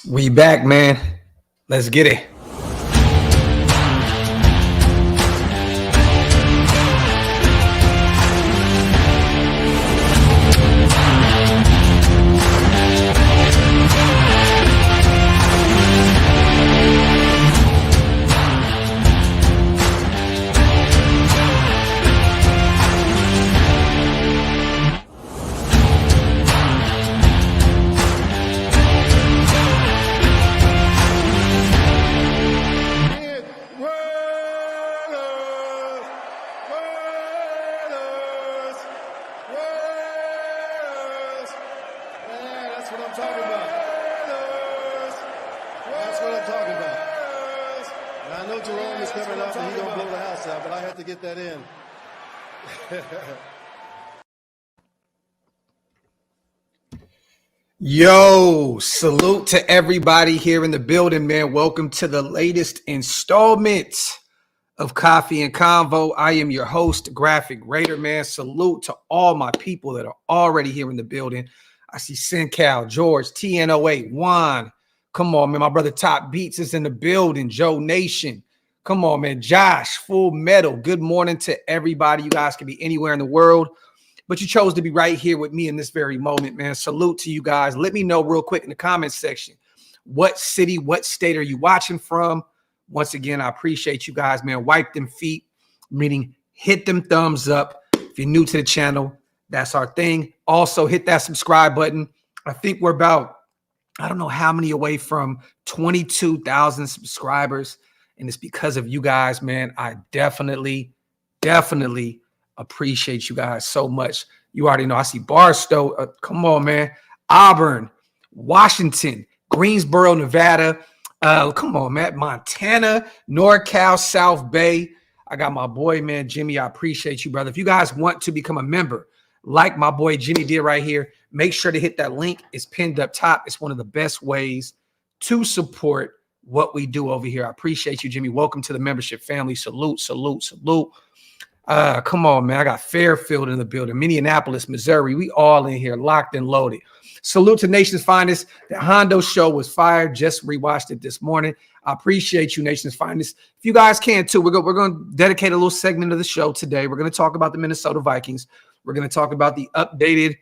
We back, man. Let's get it. Yo, salute to everybody here in the building, man. Welcome to the latest installment of Coffee and Convo. I am your host, Graphk Raider, man. Salute to all my people that are already here in the building. I see SinCal, George, TN08, Juan. Come on, man. My brother Top Beats is in the building. Joe Nation. Come on, man. Josh, Full Metal. Good morning to everybody. You guys can be anywhere in the world, but you chose to be right here with me in this very moment, man. Salute to you guys. Let me know real quick in the comments section, what city, what state are you watching from? Once again, I appreciate you guys, man. Wipe them feet, meaning hit them thumbs up. If you're new to the channel, that's our thing. Also, hit that subscribe button. I think we're about, I don't know how many away from 22,000 subscribers, and it's because of you guys, man. I definitely appreciate you guys so much. You already know. I see Barstow. Come on, man. Auburn, Washington, Greensboro, Nevada. Come on, man. Montana, NorCal, South Bay. I got my boy, man, Jimmy. I appreciate you, brother. If you guys want to become a member, like my boy Jimmy did right here, make sure to hit that link. It's pinned up top. It's one of the best ways to support what we do over here. I appreciate you, Jimmy. Welcome to the membership family. Salute, salute, salute. Come on, man. I got Fairfield in the building, Minneapolis, Missouri. We all in here, locked and loaded. Salute to Nation's Finest. The Hondo show was fired. Just rewatched it this morning. I appreciate you, Nation's Finest. If you guys can too, we're going to dedicate a little segment of the show today. We're going to talk about the Minnesota Vikings. We're going to talk about the updated,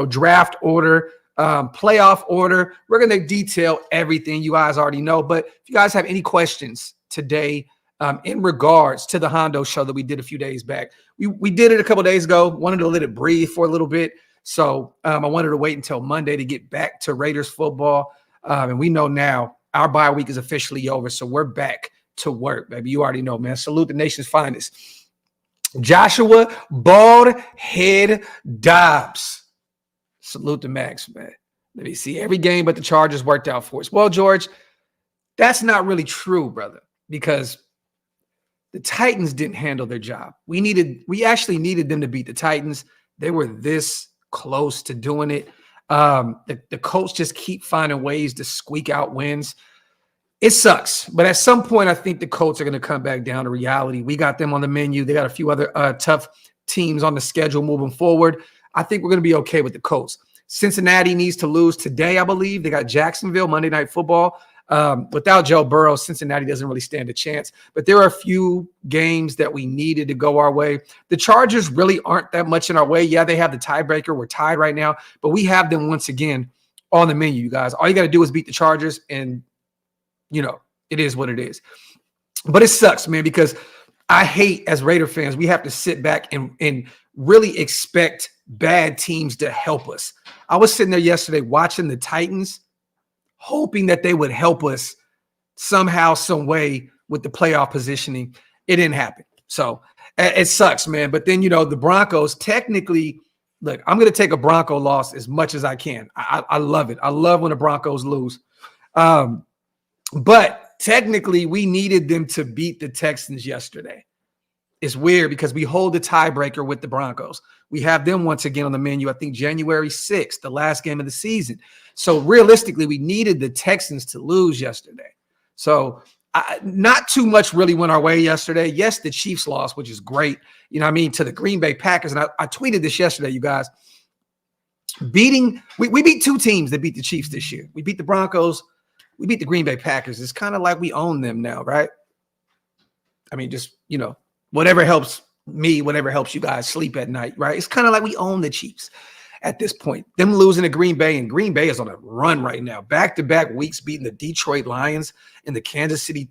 draft order, playoff order. We're going to detail everything you guys already know. But if you guys have any questions today, in regards to the Hondo show that we did a few days back, we did it a couple days ago. Wanted to let it breathe for a little bit, so I wanted to wait until Monday to get back to Raiders football. And we know now our bye week is officially over, so we're back to work, baby. You already know, man. Salute the Nation's Finest, Joshua Bald Head Dobbs. Salute to Max, man. Let me see. Every game but the Chargers worked out for us. Well, George, that's not really true, brother, because the Titans didn't handle their job. We actually needed them to beat the Titans. They were this close to doing it. The Colts just keep finding ways to squeak out wins. It sucks. But at some point, I think the Colts are going to come back down to reality. We got them on the menu. They got a few other tough teams on the schedule moving forward. I think we're going to be okay with the Colts. Cincinnati needs to lose today, I believe. They got Jacksonville, Monday Night Football. Without Joe Burrow, Cincinnati doesn't really stand a chance. But there are a few games that we needed to go our way. The Chargers really aren't that much in our way. Yeah, they have the tiebreaker. We're tied right now. But we have them once again on the menu, you guys. All you got to do is beat the Chargers, and, it is what it is. But it sucks, man, because I hate, as Raider fans, we have to sit back and really expect bad teams to help us. I was sitting there yesterday watching the Titans, hoping that they would help us somehow, some way with the playoff positioning. It didn't happen. So it sucks, man. But then, the Broncos technically, look, I'm going to take a Bronco loss as much as I can. I love it. I love when the Broncos lose. But technically, we needed them to beat the Texans yesterday. It's weird because we hold the tiebreaker with the Broncos. We have them once again on the menu, I think January 6th, the last game of the season. So realistically, we needed the Texans to lose yesterday. So not too much really went our way yesterday. Yes, the Chiefs lost, which is great, to the Green Bay Packers. And I tweeted this yesterday, you guys. We beat two teams that beat the Chiefs this year. We beat the Broncos. We beat the Green Bay Packers. It's kind of like we own them now, right? I mean, just, whatever helps me, whatever helps you guys sleep at night, right? It's kind of like we own the Chiefs at this point. Them losing to Green Bay, and Green Bay is on a run right now. Back-to-back weeks beating the Detroit Lions and the Kansas City.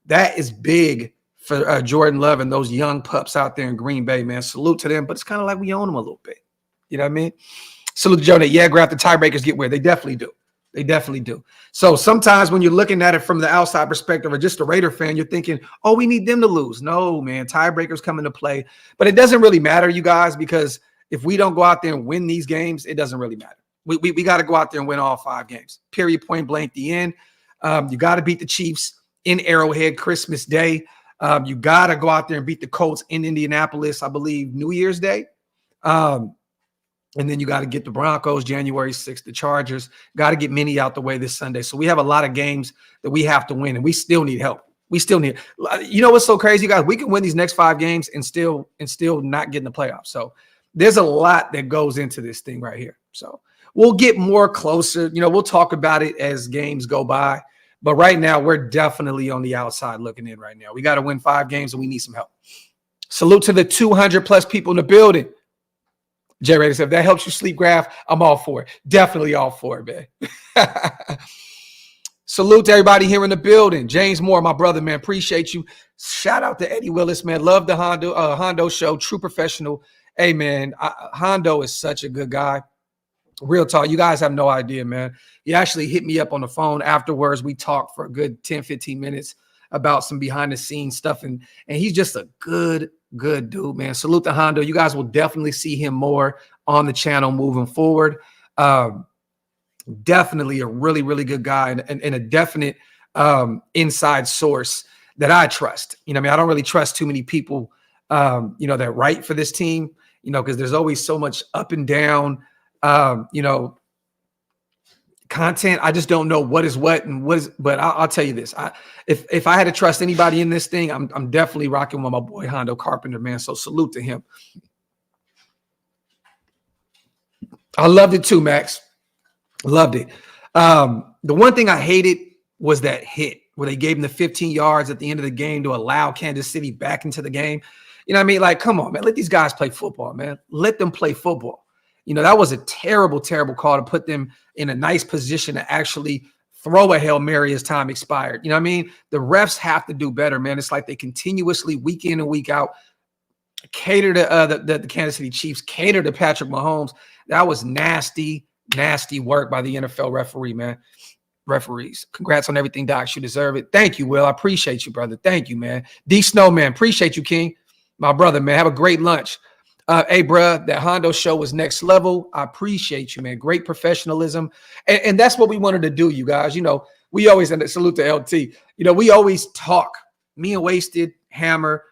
That is big for Jordan Love and those young pups out there in Green Bay, man. Salute to them, but it's kind of like we own them a little bit. You know what I mean? Salute to Jonah. Yeah, Graphk, the tiebreakers get weird. They definitely do. They definitely do. So sometimes when you're looking at it from the outside perspective or just a Raider fan, you're thinking, oh, we need them to lose. No, man, tiebreakers come into play. But it doesn't really matter, you guys, because if we don't go out there and win these games, it doesn't really matter. We got to go out there and win all 5 games. Period, point blank, the end. You got to beat the Chiefs in Arrowhead Christmas Day. You got to go out there and beat the Colts in Indianapolis, I believe, New Year's Day. And then you got to get the Broncos January 6th, the Chargers. Got to get many out the way this Sunday. So we have a lot of games that we have to win, and we still need help. We still need – you know what's so crazy, guys? We can win these next 5 games and still not get in the playoffs. So there's a lot that goes into this thing right here. So we'll get more closer. We'll talk about it as games go by. But right now, we're definitely on the outside looking in right now. We got to win 5 games, and we need some help. Salute to the 200-plus people in the building. Jay Raider said, if that helps you sleep, Graphk, I'm all for it. Definitely all for it, man. Salute to everybody here in the building. James Moore, my brother, man. Appreciate you. Shout out to Eddie Willis, man. Love the Hondo show. True professional. Hey, man, Hondo is such a good guy. Real talk. You guys have no idea, man. He actually hit me up on the phone afterwards. We talked for a good 10, 15 minutes about some behind-the-scenes stuff, and he's just a good dude, man. Salute to Hondo. You guys will definitely see him more on the channel moving forward. Definitely a really, really good guy and a definite inside source that I trust. I don't really trust too many people, that write for this team, because there's always so much up and down, content. I just don't know what is what and what is, but I'll tell you this. If I had to trust anybody in this thing, I'm definitely rocking with my boy Hondo Carpenter, man. So salute to him. I loved it too, Max. Loved it. The one thing I hated was that hit where they gave him the 15 yards at the end of the game to allow Kansas City back into the game. You know what I mean? Like, come on, man. Let these guys play football, man. Let them play football. That was a terrible, terrible call to put them in a nice position to actually throw a Hail Mary as time expired. You know what I mean? The refs have to do better, man. It's like they continuously, week in and week out, cater to the Kansas City Chiefs, cater to Patrick Mahomes. That was nasty, nasty work by the NFL referees. Congrats on everything, Doc. You deserve it. Thank you, Will. I appreciate you, brother. Thank you, man. D Snowman, appreciate you, King. My brother, man. Have a great lunch. Hey, bruh, that Hondo show was next level. I appreciate you, man. Great professionalism. And that's what we wanted to do, you guys. We always, and salute to LT, we always talk. Me and Wasted, Hammer,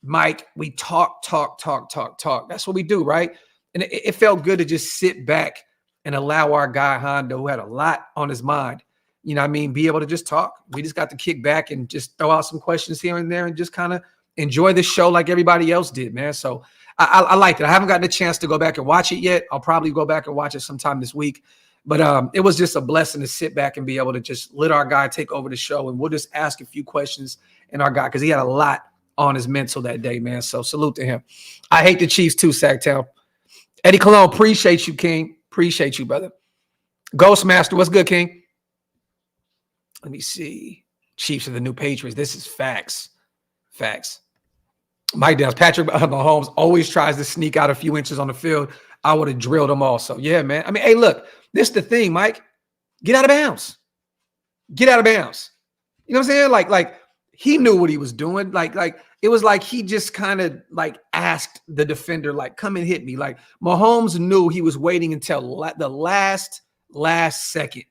Mike, we talk. That's what we do, right? And it felt good to just sit back and allow our guy Hondo, who had a lot on his mind, be able to just talk. We just got to kick back and just throw out some questions here and there and just kind of enjoy the show like everybody else did, man. So I liked it. I haven't gotten a chance to go back and watch it yet. I'll probably go back and watch it sometime this week. But it was just a blessing to sit back and be able to just let our guy take over the show. And we'll just ask a few questions in our guy because he had a lot on his mental that day, man. So salute to him. I hate the Chiefs too, Sacktown. Eddie Cologne, appreciate you, King. Appreciate you, brother. Ghostmaster, what's good, King? Let me see. Chiefs are the new Patriots. This is facts. Facts. Mike Downs, Patrick Mahomes always tries to sneak out a few inches on the field. I would have drilled him also. Yeah, man. I mean, hey, look, this is the thing, Mike. Get out of bounds. Get out of bounds. You know what I'm saying? Like he knew what he was doing. Like it was like he just kind of like asked the defender, like, come and hit me. Like Mahomes knew he was waiting until the last second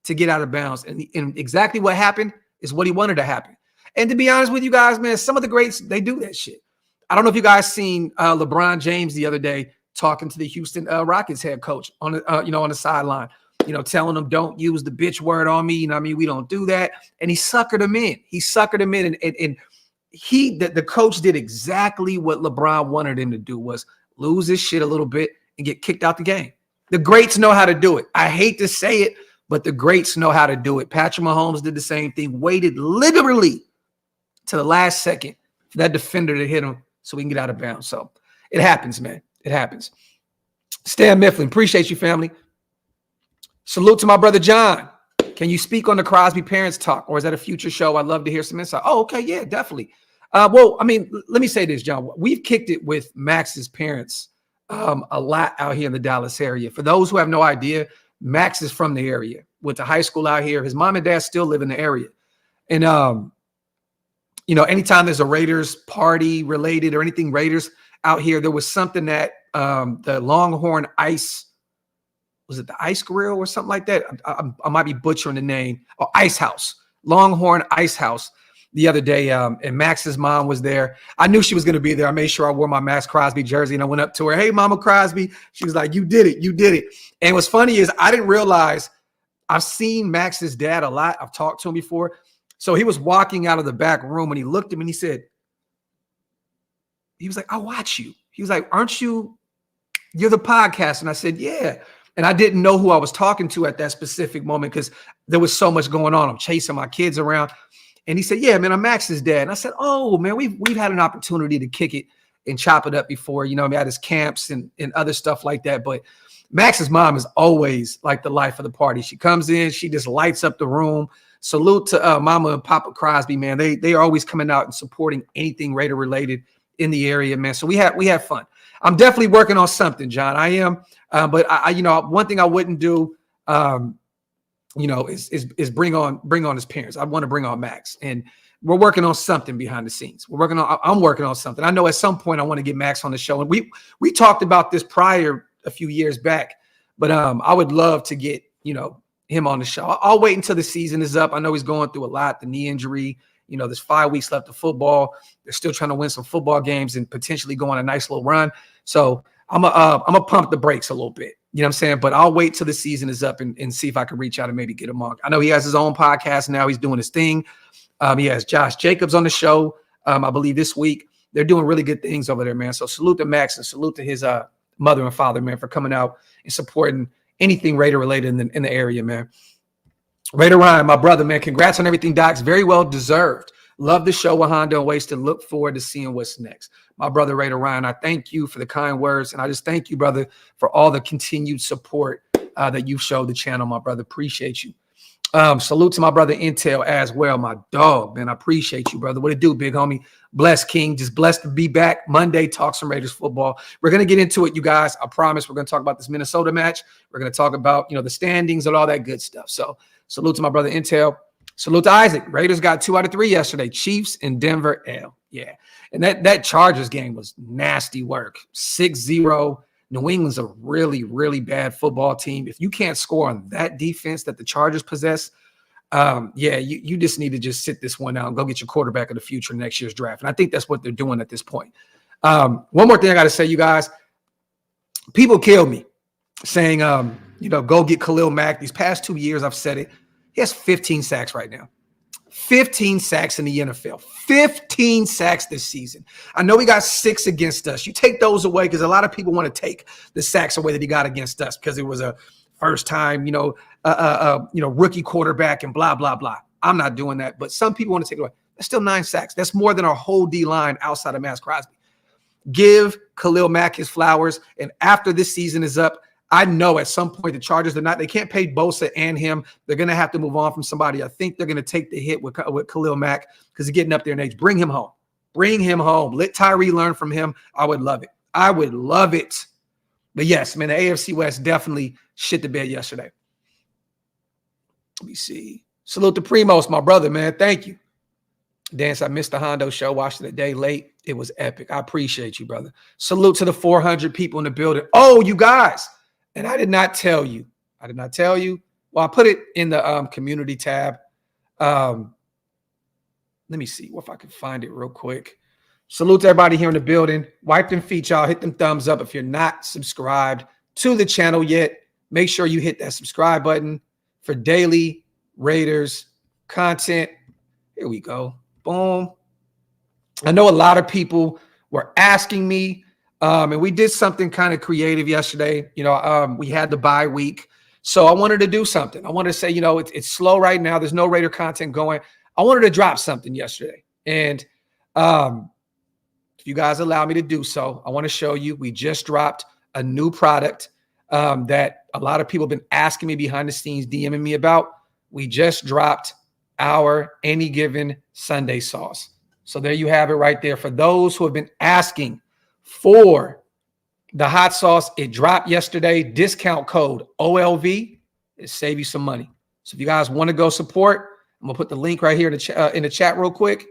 to get out of bounds. And exactly what happened is what he wanted to happen. And to be honest with you guys, man, some of the greats, they do that shit. I don't know if you guys seen LeBron James the other day talking to the Houston Rockets head coach on the sideline, telling him don't use the bitch word on me. We don't do that. And he suckered him in. And the coach did exactly what LeBron wanted him to do, was lose his shit a little bit and get kicked out the game. The greats know how to do it. I hate to say it, but the greats know how to do it. Patrick Mahomes did the same thing, waited literally to the last second for that defender to hit him so we can get out of bounds. So it happens, man. It happens. Stan Mifflin, appreciate you, family. Salute to my brother John. Can you speak on the Crosby parents talk, or is that a future show? I'd love to hear some insight. Oh, okay, yeah, definitely. Well, I mean, let me say this, John. We've kicked it with Max's parents a lot out here in the Dallas area. For those who have no idea, Maxx is from the area. Went to high school out here. His mom and dad still live in the area. And, anytime there's a Raiders party related or anything Raiders out here, there was something that the Longhorn Ice, was it the Ice Grill or something like that? I might be butchering the name. Oh, Ice House. Longhorn Ice House the other day. And Max's mom was there. I knew she was going to be there. I made sure I wore my Maxx Crosby jersey and I went up to her. Hey, Mama Crosby. She was like, you did it. You did it. And what's funny is I didn't realize I've seen Max's dad a lot. I've talked to him before. So he was walking out of the back room and he looked at me and he was like, I watch you. He was like, you're the podcast. And I said, yeah. And I didn't know who I was talking to at that specific moment because there was so much going on. I'm chasing my kids around. And he said, yeah, man, I'm Max's dad. And I said, oh, man, we've had an opportunity to kick it and chop it up before, at his camps and other stuff like that. But Max's mom is always like the life of the party. She comes in, she just lights up the room. Salute to Mama and Papa Crosby, man. They are always coming out and supporting anything Raider related in the area, man. So we have fun. I'm definitely working on something, John. I am. But I one thing I wouldn't do, is bring on his parents. I want to bring on Maxx, and we're working on something behind the scenes. I'm working on something. I know at some point I want to get Maxx on the show, and we talked about this prior a few years back, but I would love to get him on the show. I'll wait until the season is up. I know he's going through a lot, the knee injury. There's 5 weeks left of football. They're still trying to win some football games and potentially go on a nice little run. So I'm a pump the brakes a little bit. You know what I'm saying? But I'll wait till the season is up and see if I can reach out and maybe get him on. I know he has his own podcast now. He's doing his thing. He has Josh Jacobs on the show, I believe this week. They're doing really good things over there, man. So salute to Maxx and salute to his mother and father, man, for coming out and supporting anything Raider related in the area, man. Raider Ryan, my brother, man. Congrats on everything, Docs. Very well deserved. Love the show with Hondo and Wasted. Look forward to seeing what's next. My brother, Raider Ryan, I thank you for the kind words. And I just thank you, brother, for all the continued support that you've showed the channel, my brother. Appreciate you. Salute to my brother Intel as well, my dog, man. I appreciate you, brother. What it do, big homie? Blessed King. Just blessed to be back. Monday, talk some Raiders football. We're going to get into it, you guys. I promise we're going to talk about this Minnesota match. We're going to talk about, the standings and all that good stuff. So salute to my brother Intel. Salute to Isaac. Raiders got 2 out of 3 yesterday. Chiefs and Denver L. Yeah. And that Chargers game was nasty work. 6-0. New England's a really, really bad football team. If you can't score on that defense that the Chargers possess, you just need to just sit this one out and go get your quarterback of the future next year's draft. And I think that's what they're doing at this point. One more thing I got to say, you guys. People kill me saying, go get Khalil Mack. These past 2 years, I've said it. He has 15 sacks right now. 15 sacks in the NFL. 15 sacks this season. I know he got 6 against us. You take those away because a lot of people want to take the sacks away that he got against us because it was a first time, rookie quarterback and blah, blah, blah. I'm not doing that. But some people want to take it away. That's still 9 sacks. That's more than our whole D-line outside of Maxx Crosby. Give Khalil Mack his flowers. And after this season is up, I know at some point the Chargers, they can't pay Bosa and him. They're going to have to move on from somebody. I think they're going to take the hit with Khalil Mack because he's getting up there in age. Bring him home. Bring him home. Let Tyree learn from him. I would love it. I would love it. But yes, man, the AFC West definitely shit the bed yesterday. Let me see. Salute to Primos, my brother, man. Thank you. Dance, I missed the Hondo show. Watched it a day late. It was epic. I appreciate you, brother. Salute to the 400 people in the building. Oh, you guys. And I did not tell you. Well, I put it in the community tab. Let me see if I can find it real quick. Salute to everybody here in the building. Wipe them feet, y'all. Hit them thumbs up. If you're not subscribed to the channel yet, make sure you hit that subscribe button for daily Raiders content. Here we go. Boom. I know a lot of people were asking me And we did something kind of creative yesterday. We had the bye week. So I wanted to do something. I wanted to say, it's slow right now. There's no Raider content going. I wanted to drop something yesterday. And if you guys allow me to do so, I want to show you. We just dropped a new product that a lot of people have been asking me behind the scenes, DMing me about. We just dropped our Any Given Sunday sauce. So there you have it right there. For those who have been asking for the hot sauce, it dropped yesterday. Discount code OLV. It save you some money. So if you guys want to go support, I'm gonna put the link right here in the chat real quick.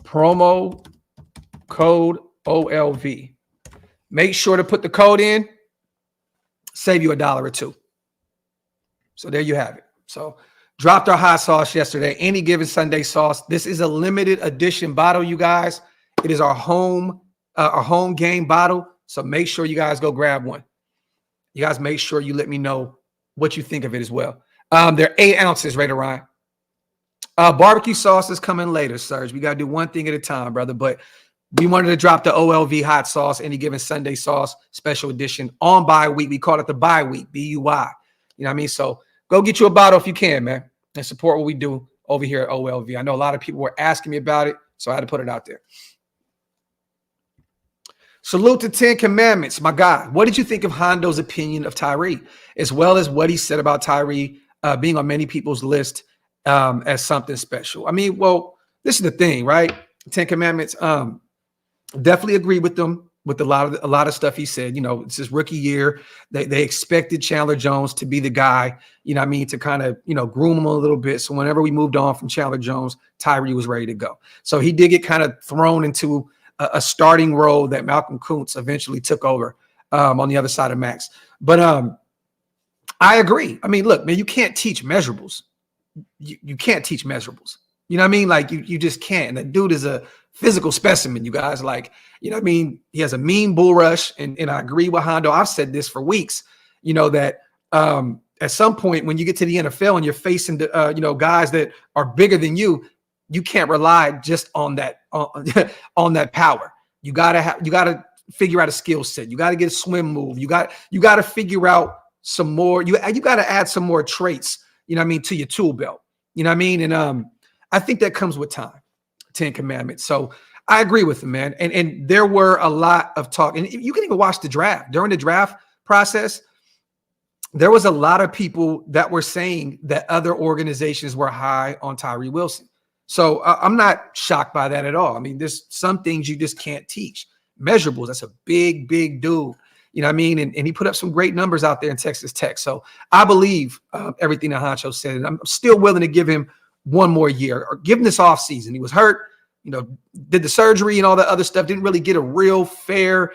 Promo code OLV. Make sure to put the code in. Save you $1 or $2. So there you have it. So dropped our hot sauce yesterday. Any Given Sunday sauce. This is a limited edition bottle, you guys. It is our home game bottle. So make sure you guys go grab one. You guys make sure you let me know what you think of it as well. They're 8 ounces, Raider Ryan. Barbecue sauce is coming later, Serge. We got to do one thing at a time, brother. But we wanted to drop the OLV hot sauce, Any Given Sunday sauce, special edition on bye week. We call it the bye week, BUY. You know what I mean? So go get you a bottle if you can, man, and support what we do over here at OLV. I know a lot of people were asking me about it, so I had to put it out there. Salute to 10 Commandments, my guy. What did you think of Hondo's opinion of Tyree, as well as what he said about Tyree being on many people's list as something special? I mean, well, this is the thing, right? 10 Commandments. Definitely agree with them with a lot of stuff he said. It's his rookie year. They expected Chandler Jones to be the guy, to kind of, groom him a little bit. So whenever we moved on from Chandler Jones, Tyree was ready to go. So he did get kind of thrown into a starting role that Malcolm Kuntz eventually took over on the other side of Maxx. But I agree. I mean, look, man, you can't teach measurables. You can't teach measurables. You know what I mean? Like you just can't. And that dude is a physical specimen, you guys. Like, you know what I mean? He has a mean bull rush. And I agree with Hondo. I've said this for weeks, that at some point when you get to the NFL and you're facing, guys that are bigger than you, you can't rely just on that, on that power. You gotta figure out a skill set. You got to get a swim move. You got to figure out some more. You got to add some more traits, to your tool belt. You know what I mean? And I think that comes with time. 10 Commandments. So I agree with him, man. And there were a lot of talk. And you can even watch the draft. During the draft process, there was a lot of people that were saying that other organizations were high on Tyree Wilson. So I'm not shocked by that at all. I mean, there's some things you just can't teach. Measurables, that's a big, big dude. You know what I mean? And he put up some great numbers out there in Texas Tech. So I believe everything that Honcho said. And I'm still willing to give him one more year or give him this offseason. He was hurt, did the surgery and all that other stuff. Didn't really get a real fair,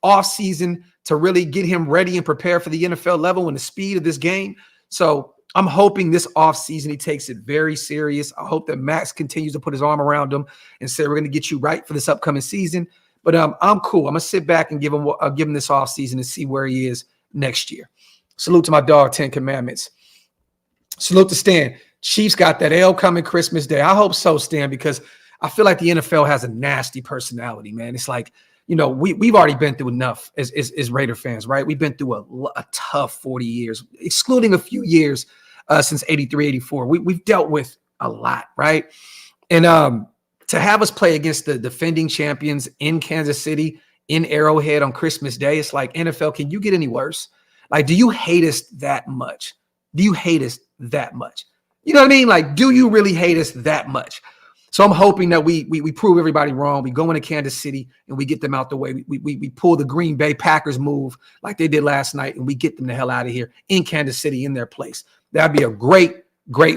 offseason to really get him ready and prepare for the NFL level and the speed of this game. So I'm hoping this offseason he takes it very serious. I hope that Maxx continues to put his arm around him and say, we're going to get you right for this upcoming season. But I'm cool. I'm going to sit back and give him this offseason and see where he is next year. Salute to my dog, 10 Commandments. Salute to Stan. Chiefs got that L coming Christmas Day. I hope so, Stan, because I feel like the NFL has a nasty personality, man. It's like, we've already been through enough as Raider fans, right? We've been through a tough 40 years, excluding a few years since 83, 84. We've dealt with a lot, right? And to have us play against the defending champions in Kansas City, in Arrowhead on Christmas Day, it's like, NFL, can you get any worse? Like, do you hate us that much? Do you hate us that much? You know what I mean? Like, do you really hate us that much? So I'm hoping that we prove everybody wrong. We go into Kansas City and we get them out the way. We pull the Green Bay Packers move like they did last night, and we get them the hell out of here in Kansas City in their place. That'd be a great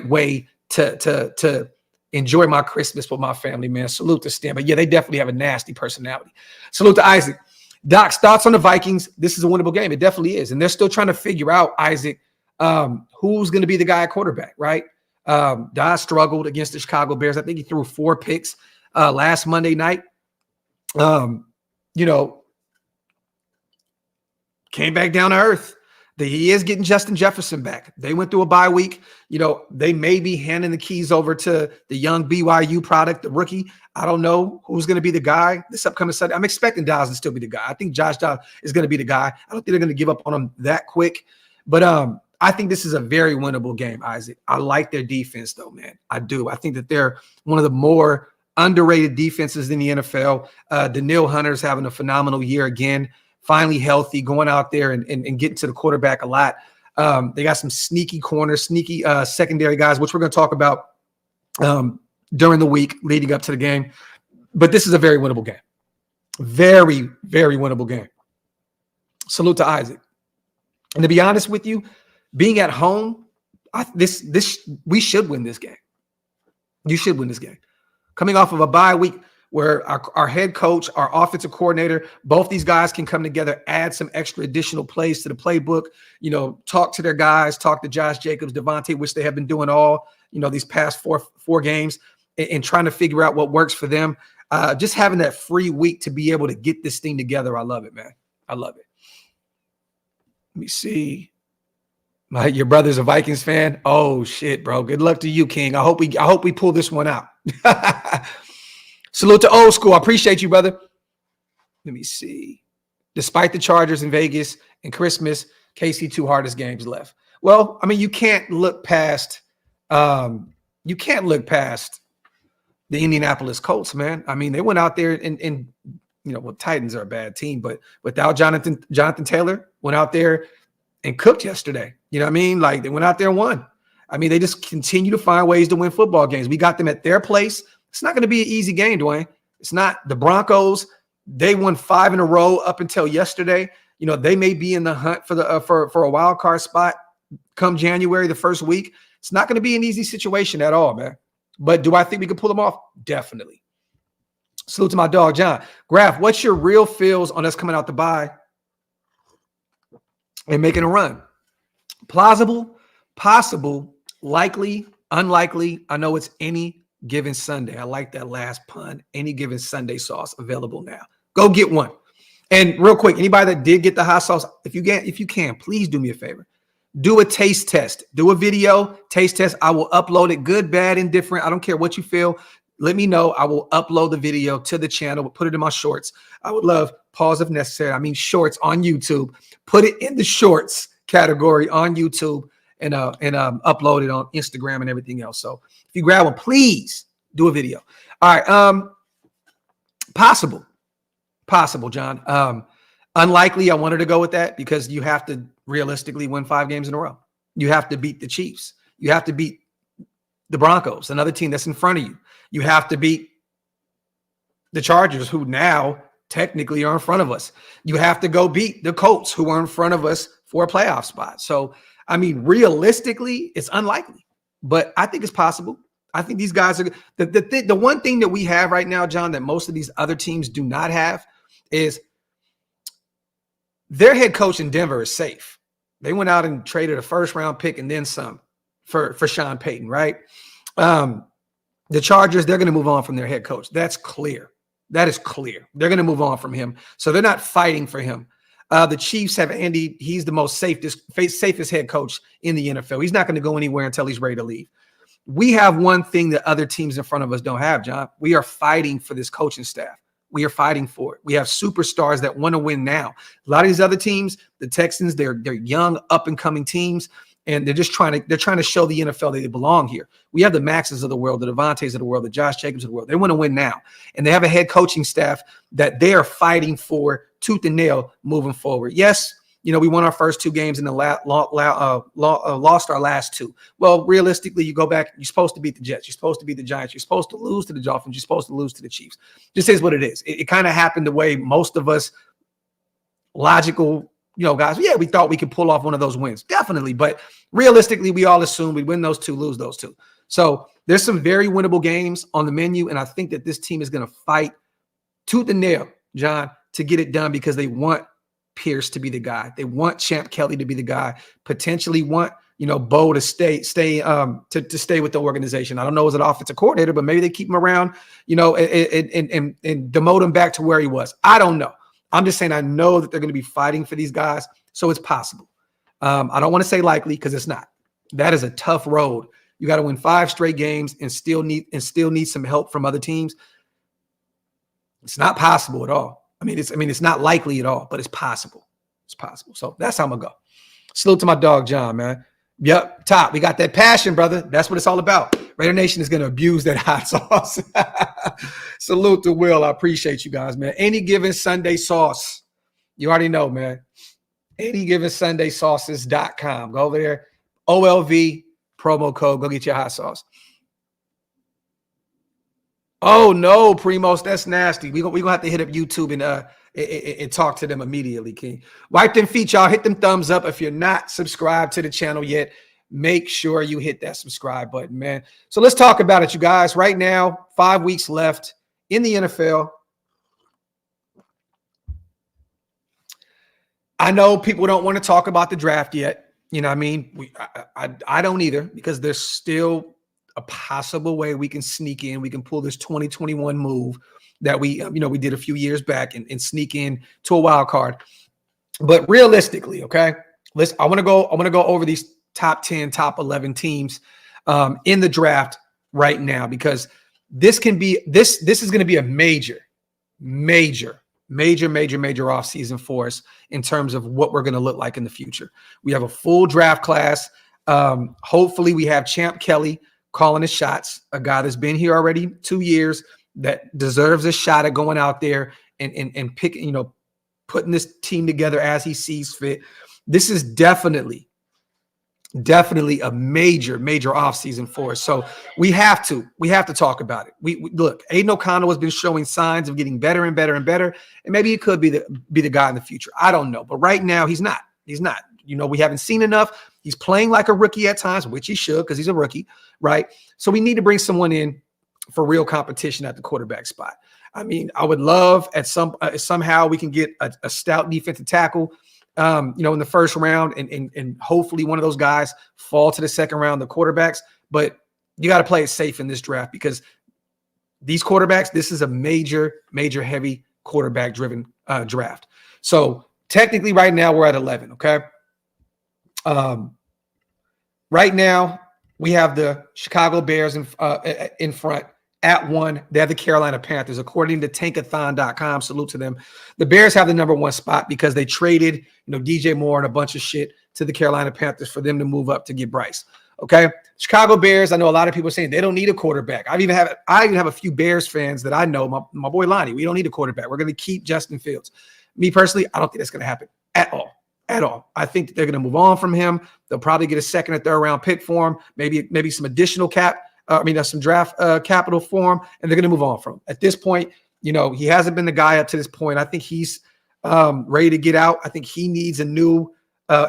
way to enjoy my Christmas with my family, man. Salute to Stan. But yeah, they definitely have a nasty personality. Salute to Isaac. Doc's thoughts on the Vikings. This is a winnable game. It definitely is. And they're still trying to figure out, Isaac, who's going to be the guy at quarterback, right? Doc struggled against the Chicago Bears. I think he threw 4 picks last Monday night. Came back down to earth. He is getting Justin Jefferson back. They went through a bye week. They may be handing the keys over to the young BYU product, the rookie. I don't know who's going to be the guy this upcoming Sunday. I'm expecting Dobbs to still be the guy. I think Josh Dobbs is going to be the guy. I don't think they're going to give up on him that quick. But I think this is a very winnable game, Isaac. I like their defense, though, man. I do. I think that they're one of the more underrated defenses in the NFL. Danielle Hunter's having a phenomenal year again. Finally healthy, going out there and getting to the quarterback a lot. They got some sneaky corners, sneaky secondary guys, which we're going to talk about during the week leading up to the game. But this is a very winnable game. Very, very winnable game. Salute to Isaac. And to be honest with you, being at home, we should win this game. You should win this game. Coming off of a bye week, where our head coach, our offensive coordinator, both these guys can come together, add some extra additional plays to the playbook, talk to their guys, talk to Josh Jacobs, Devante, which they have been doing all, these past four games and trying to figure out what works for them. Just having that free week to be able to get this thing together. I love it, man. I love it. Let me see. Your brother's a Vikings fan. Oh shit, bro. Good luck to you, King. I hope we pull this one out. Salute to old school. I appreciate you, brother. Let me see. Despite the Chargers in Vegas and Christmas, KC 2 hardest games left. Well, I mean, you can't look past the Indianapolis Colts, man. I mean, they went out there and Titans are a bad team, but without Jonathan Taylor, went out there and cooked yesterday. You know what I mean? Like, they went out there and won. I mean, they just continue to find ways to win football games. We got them at their place. It's not going to be an easy game, Dwayne. It's not. The Broncos, they won 5 in a row up until yesterday. They may be in the hunt for a wild card spot come January, the first week. It's not going to be an easy situation at all, man. But do I think we can pull them off? Definitely. Salute to my dog, John. Graphk, what's your real feels on us coming out to bye and making a run? Plausible, possible, likely, unlikely. I know it's any given Sunday. I like that last pun. Any given Sunday sauce available now. Go get one. And real quick, anybody that did get the hot sauce, if you can, please do me a favor. Do a taste test. Do a video taste test. I will upload it, good, bad, indifferent. I don't care what you feel. Let me know. I will upload the video to the channel, put it in my shorts. I would love, pause if necessary. I mean shorts on YouTube. Put it in the shorts category on YouTube and upload it on Instagram and everything else. So if you grab one, please do a video. All right. Possible, John. Unlikely. I wanted to go with that because you have to realistically win 5 games in a row. You have to beat the Chiefs. You have to beat the Broncos, another team that's in front of you. You have to beat the Chargers, who now technically are in front of us. You have to go beat the Colts, who are in front of us for a playoff spot. So, I mean, realistically, it's unlikely, but I think it's possible. I think these guys are the one thing that we have right now, John, that most of these other teams do not have is their head coach in Denver is safe. They went out and traded a first-round pick and then some for Sean Payton, right? The Chargers, they're going to move on from their head coach. That's clear. That is clear. They're going to move on from him. So they're not fighting for him. The Chiefs have Andy. He's the most safest head coach in the NFL. He's not going to go anywhere until he's ready to leave. We have one thing that other teams in front of us don't have, John. We are fighting for this coaching staff. We are fighting for it. We have superstars that want to win now. A lot of these other teams, the Texans, they're young, up-and-coming teams, and they're trying to show the NFL that they belong here. We have the Maxes of the world, the Devantes of the world, the Josh Jacobs of the world. They want to win now. And they have a head coaching staff that they are fighting for tooth and nail moving forward. Yes, we won our first 2 games and lost our last 2. Well, realistically, you go back, you're supposed to beat the Jets. You're supposed to beat the Giants. You're supposed to lose to the Dolphins. You're supposed to lose to the Chiefs. This is what it is. It kind of happened the way most of us logical guys, yeah, we thought we could pull off one of those wins. Definitely. But realistically, we all assume we win those 2, lose those 2. So there's some very winnable games on the menu. And I think that this team is going to fight tooth and nail, John, to get it done because they want Pierce to be the guy. They want Champ Kelly to be the guy, potentially want, Bo to stay with the organization. I don't know as an offensive coordinator, but maybe they keep him around, and demote him back to where he was. I don't know. I'm just saying I know that they're going to be fighting for these guys, so it's possible. I don't want to say likely because it's not. That is a tough road. You got to win 5 straight games and still need some help from other teams. It's not possible at all. It's not likely at all, but it's possible. It's possible. So that's how I'm gonna go. Salute to my dog John, man. Yep, top. We got that passion, brother. That's what it's all about. Raider Nation is gonna abuse that hot sauce. Salute to Will. I appreciate you guys, man. Any given Sunday sauce. You already know, man. Anygivensundaysauces.com. Go over there. OLV promo code. Go get your hot sauce. Oh no, Primos, that's nasty. We gonna have to hit up YouTube and talk to them immediately, King. Wipe them feet, y'all. Hit them thumbs up. If you're not subscribed to the channel yet, make sure you hit that subscribe button, man. So let's talk about it, you guys. Right now, 5 weeks left in the NFL. I know people don't want to talk about the draft yet. You know what I mean? I don't either, because there's still a possible way we can sneak in. We can pull this 2021 move that we did a few years back and sneak in to a wild card. But realistically, okay, I want to go over these top 10, top 11 teams in the draft right now, because this is going to be a major offseason for us in terms of what we're going to look like in the future. We have a full draft class. Hopefully we have Champ Kelly calling his shots, a guy that's been here already 2 years, that deserves a shot at going out there and picking, putting this team together as he sees fit. This is definitely a major offseason for us. So we have to talk about it. We look, Aiden O'Connell has been showing signs of getting better and better and better. And maybe he could be the guy in the future. I don't know. But right now he's not. We haven't seen enough. He's playing like a rookie at times, which he should, because he's a rookie, right? So we need to bring someone in for real competition at the quarterback spot. I mean, I would love somehow we can get a stout defensive tackle, in the first round, and hopefully one of those guys fall to the second round, the quarterbacks. But you got to play it safe in this draft, because these quarterbacks, this is a major heavy quarterback driven draft. So technically right now we're at 11. Okay. Right now we have the Chicago Bears in front at 1. They have the Carolina Panthers, according to tankathon.com. Salute to them. The Bears have the number 1 spot because they traded, DJ Moore and a bunch of shit to the Carolina Panthers for them to move up to get Bryce. Okay. Chicago Bears, I know a lot of people saying they don't need a quarterback. I even have a few Bears fans that I know, my boy Lonnie, we don't need a quarterback. We're going to keep Justin Fields. Me personally, I don't think that's going to happen at all. I think that they're going to move on from him. They'll probably get a second or third round pick for him, maybe some additional some draft capital for him, and they're going to move on from him. At this point, he hasn't been the guy up to this point. I think he's ready to get out. I think he needs a new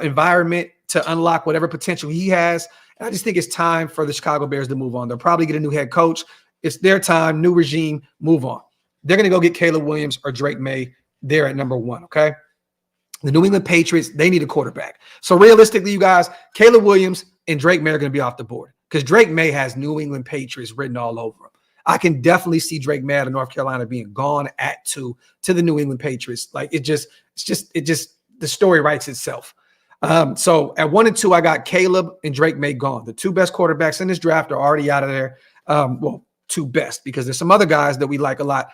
environment to unlock whatever potential he has. And I just think it's time for the Chicago Bears to move on. They'll probably get a new head coach. It's their time, new regime, move on. They're going to go get Caleb Williams or Drake May there at number 1, okay? The New England Patriots, they need a quarterback. So realistically, you guys, Caleb Williams and Drake May are going to be off the board, because Drake May has New England Patriots written all over him. I can definitely see Drake May out of North Carolina being gone at 2 to the New England Patriots. Like the story writes itself. So at 1 and 2, I got Caleb and Drake May gone. The 2 best quarterbacks in this draft are already out of there. 2 best, because there's some other guys that we like a lot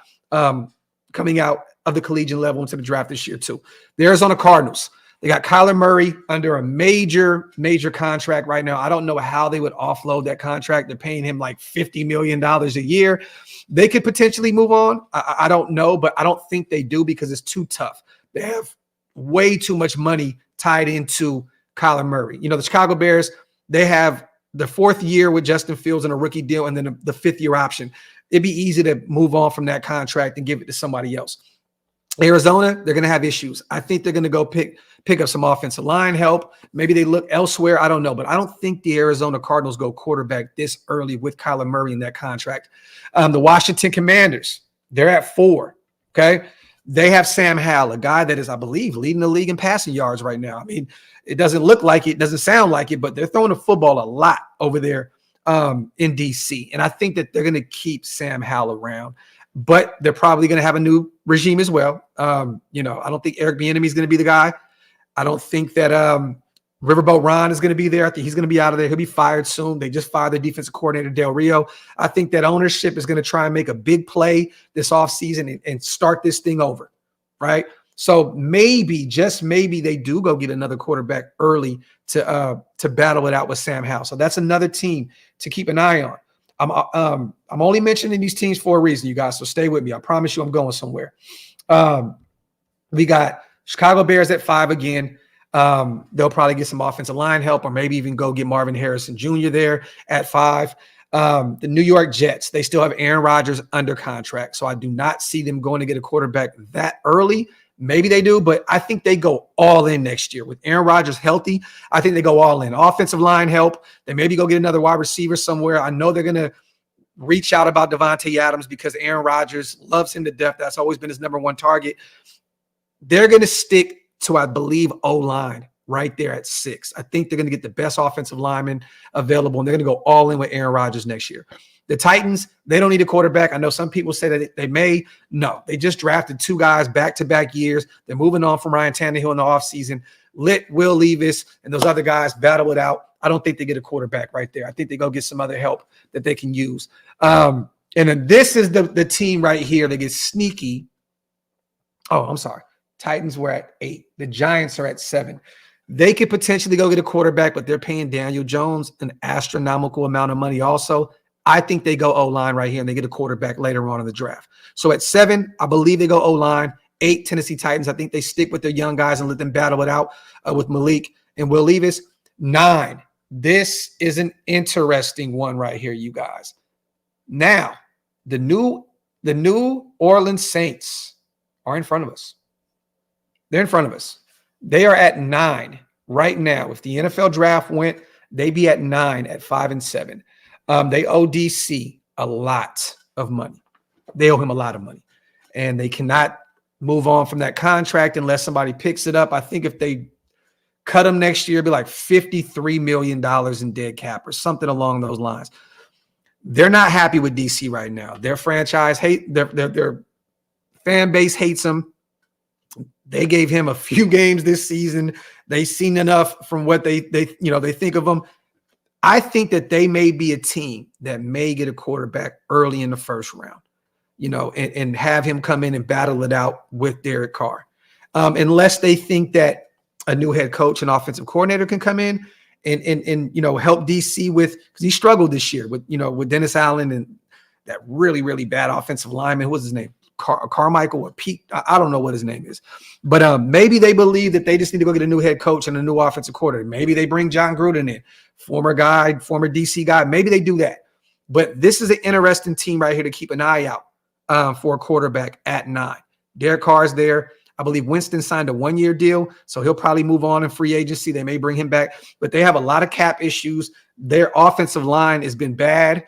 coming out of the collegiate level into the draft this year too. The Arizona Cardinals, they got Kyler Murray under a major contract right now. I don't know how they would offload that contract. They're paying him like $50 million a year. They could potentially move on. I don't know, but I don't think they do, because it's too tough. They have way too much money tied into Kyler Murray. The Chicago Bears, they have the 4th year with Justin Fields in a rookie deal, and then the 5th year option. It'd be easy to move on from that contract and give it to somebody else. Arizona, they're going to have issues. I think they're going to go pick up some offensive line help. Maybe they look elsewhere. I don't know. But I don't think the Arizona Cardinals go quarterback this early with Kyler Murray in that contract. The Washington Commanders, they're at 4. Okay. They have Sam Howell, a guy that is, I believe, leading the league in passing yards right now. I mean, it doesn't look like it, doesn't sound like it, but they're throwing the football a lot over there in DC. And I think that they're going to keep Sam Howell around. But they're probably going to have a new regime as well. I don't think Eric Bieniemy is going to be the guy. I don't think that Riverboat Ron is going to be there. I think he's going to be out of there. He'll be fired soon. They just fired their defensive coordinator, Del Rio. I think that ownership is going to try and make a big play this offseason and start this thing over, right? So maybe, just maybe, they do go get another quarterback early to battle it out with Sam Howell. So that's another team to keep an eye on. I'm only mentioning these teams for a reason, you guys. So stay with me. I promise you, I'm going somewhere. We got Chicago Bears at 5 again. They'll probably get some offensive line help, or maybe even go get Marvin Harrison Jr. there at 5. The New York Jets, they still have Aaron Rodgers under contract. So I do not see them going to get a quarterback that early. Maybe they do, but I think they go all in next year. With Aaron Rodgers healthy, I think they go all in. Offensive line help. They maybe go get another wide receiver somewhere. I know they're going to reach out about Devante Adams because Aaron Rodgers loves him to death. That's always been his number one target. They're going to stick to, I believe, O-line right there at 6. I think they're going to get the best offensive lineman available, and they're going to go all in with Aaron Rodgers next year. The Titans, they don't need a quarterback. I know some people say that they may. No, they just drafted 2 guys back-to-back years. They're moving on from Ryan Tannehill in the offseason. Let Will Levis and those other guys battle it out. I don't think they get a quarterback right there. I think they go get some other help that they can use. And then this is the team right here that gets sneaky. Oh, I'm sorry. Titans were at 8. The Giants are at 7. They could potentially go get a quarterback, but they're paying Daniel Jones an astronomical amount of money also. I think they go O-line right here, and they get a quarterback later on in the draft. So at 7, I believe they go O-line. 8, Tennessee Titans. I think they stick with their young guys and let them battle it out with Malik and Will Levis. 9, this is an interesting one right here, you guys. Now, the New Orleans Saints are in front of us. They're in front of us. They are at 9 right now. If the NFL draft went, they'd be at 9 at 5 and 7. They owe DC a lot of money. They owe him a lot of money. And they cannot move on from that contract unless somebody picks it up. I think if they cut him next year, it'd be like $53 million in dead cap or something along those lines. They're not happy with DC right now. Their franchise their fan base hates him. They gave him a few games this season. They've seen enough from what they think of him. I think that they may be a team that may get a quarterback early in the first round, and have him come in and battle it out with Derek Carr. Unless they think that a new head coach and offensive coordinator can come in and help DC with, because he struggled this year with Dennis Allen and that really, really bad offensive lineman. What's his name? Carmichael or Pete. I don't know what his name is. But maybe they believe that they just need to go get a new head coach and a new offensive coordinator. Maybe they bring John Gruden in, former DC guy. Maybe they do that. But this is an interesting team right here to keep an eye out for a quarterback at 9. Derek Carr's there. I believe Winston signed a 1-year deal, so he'll probably move on in free agency. They may bring him back, but they have a lot of cap issues. Their offensive line has been bad.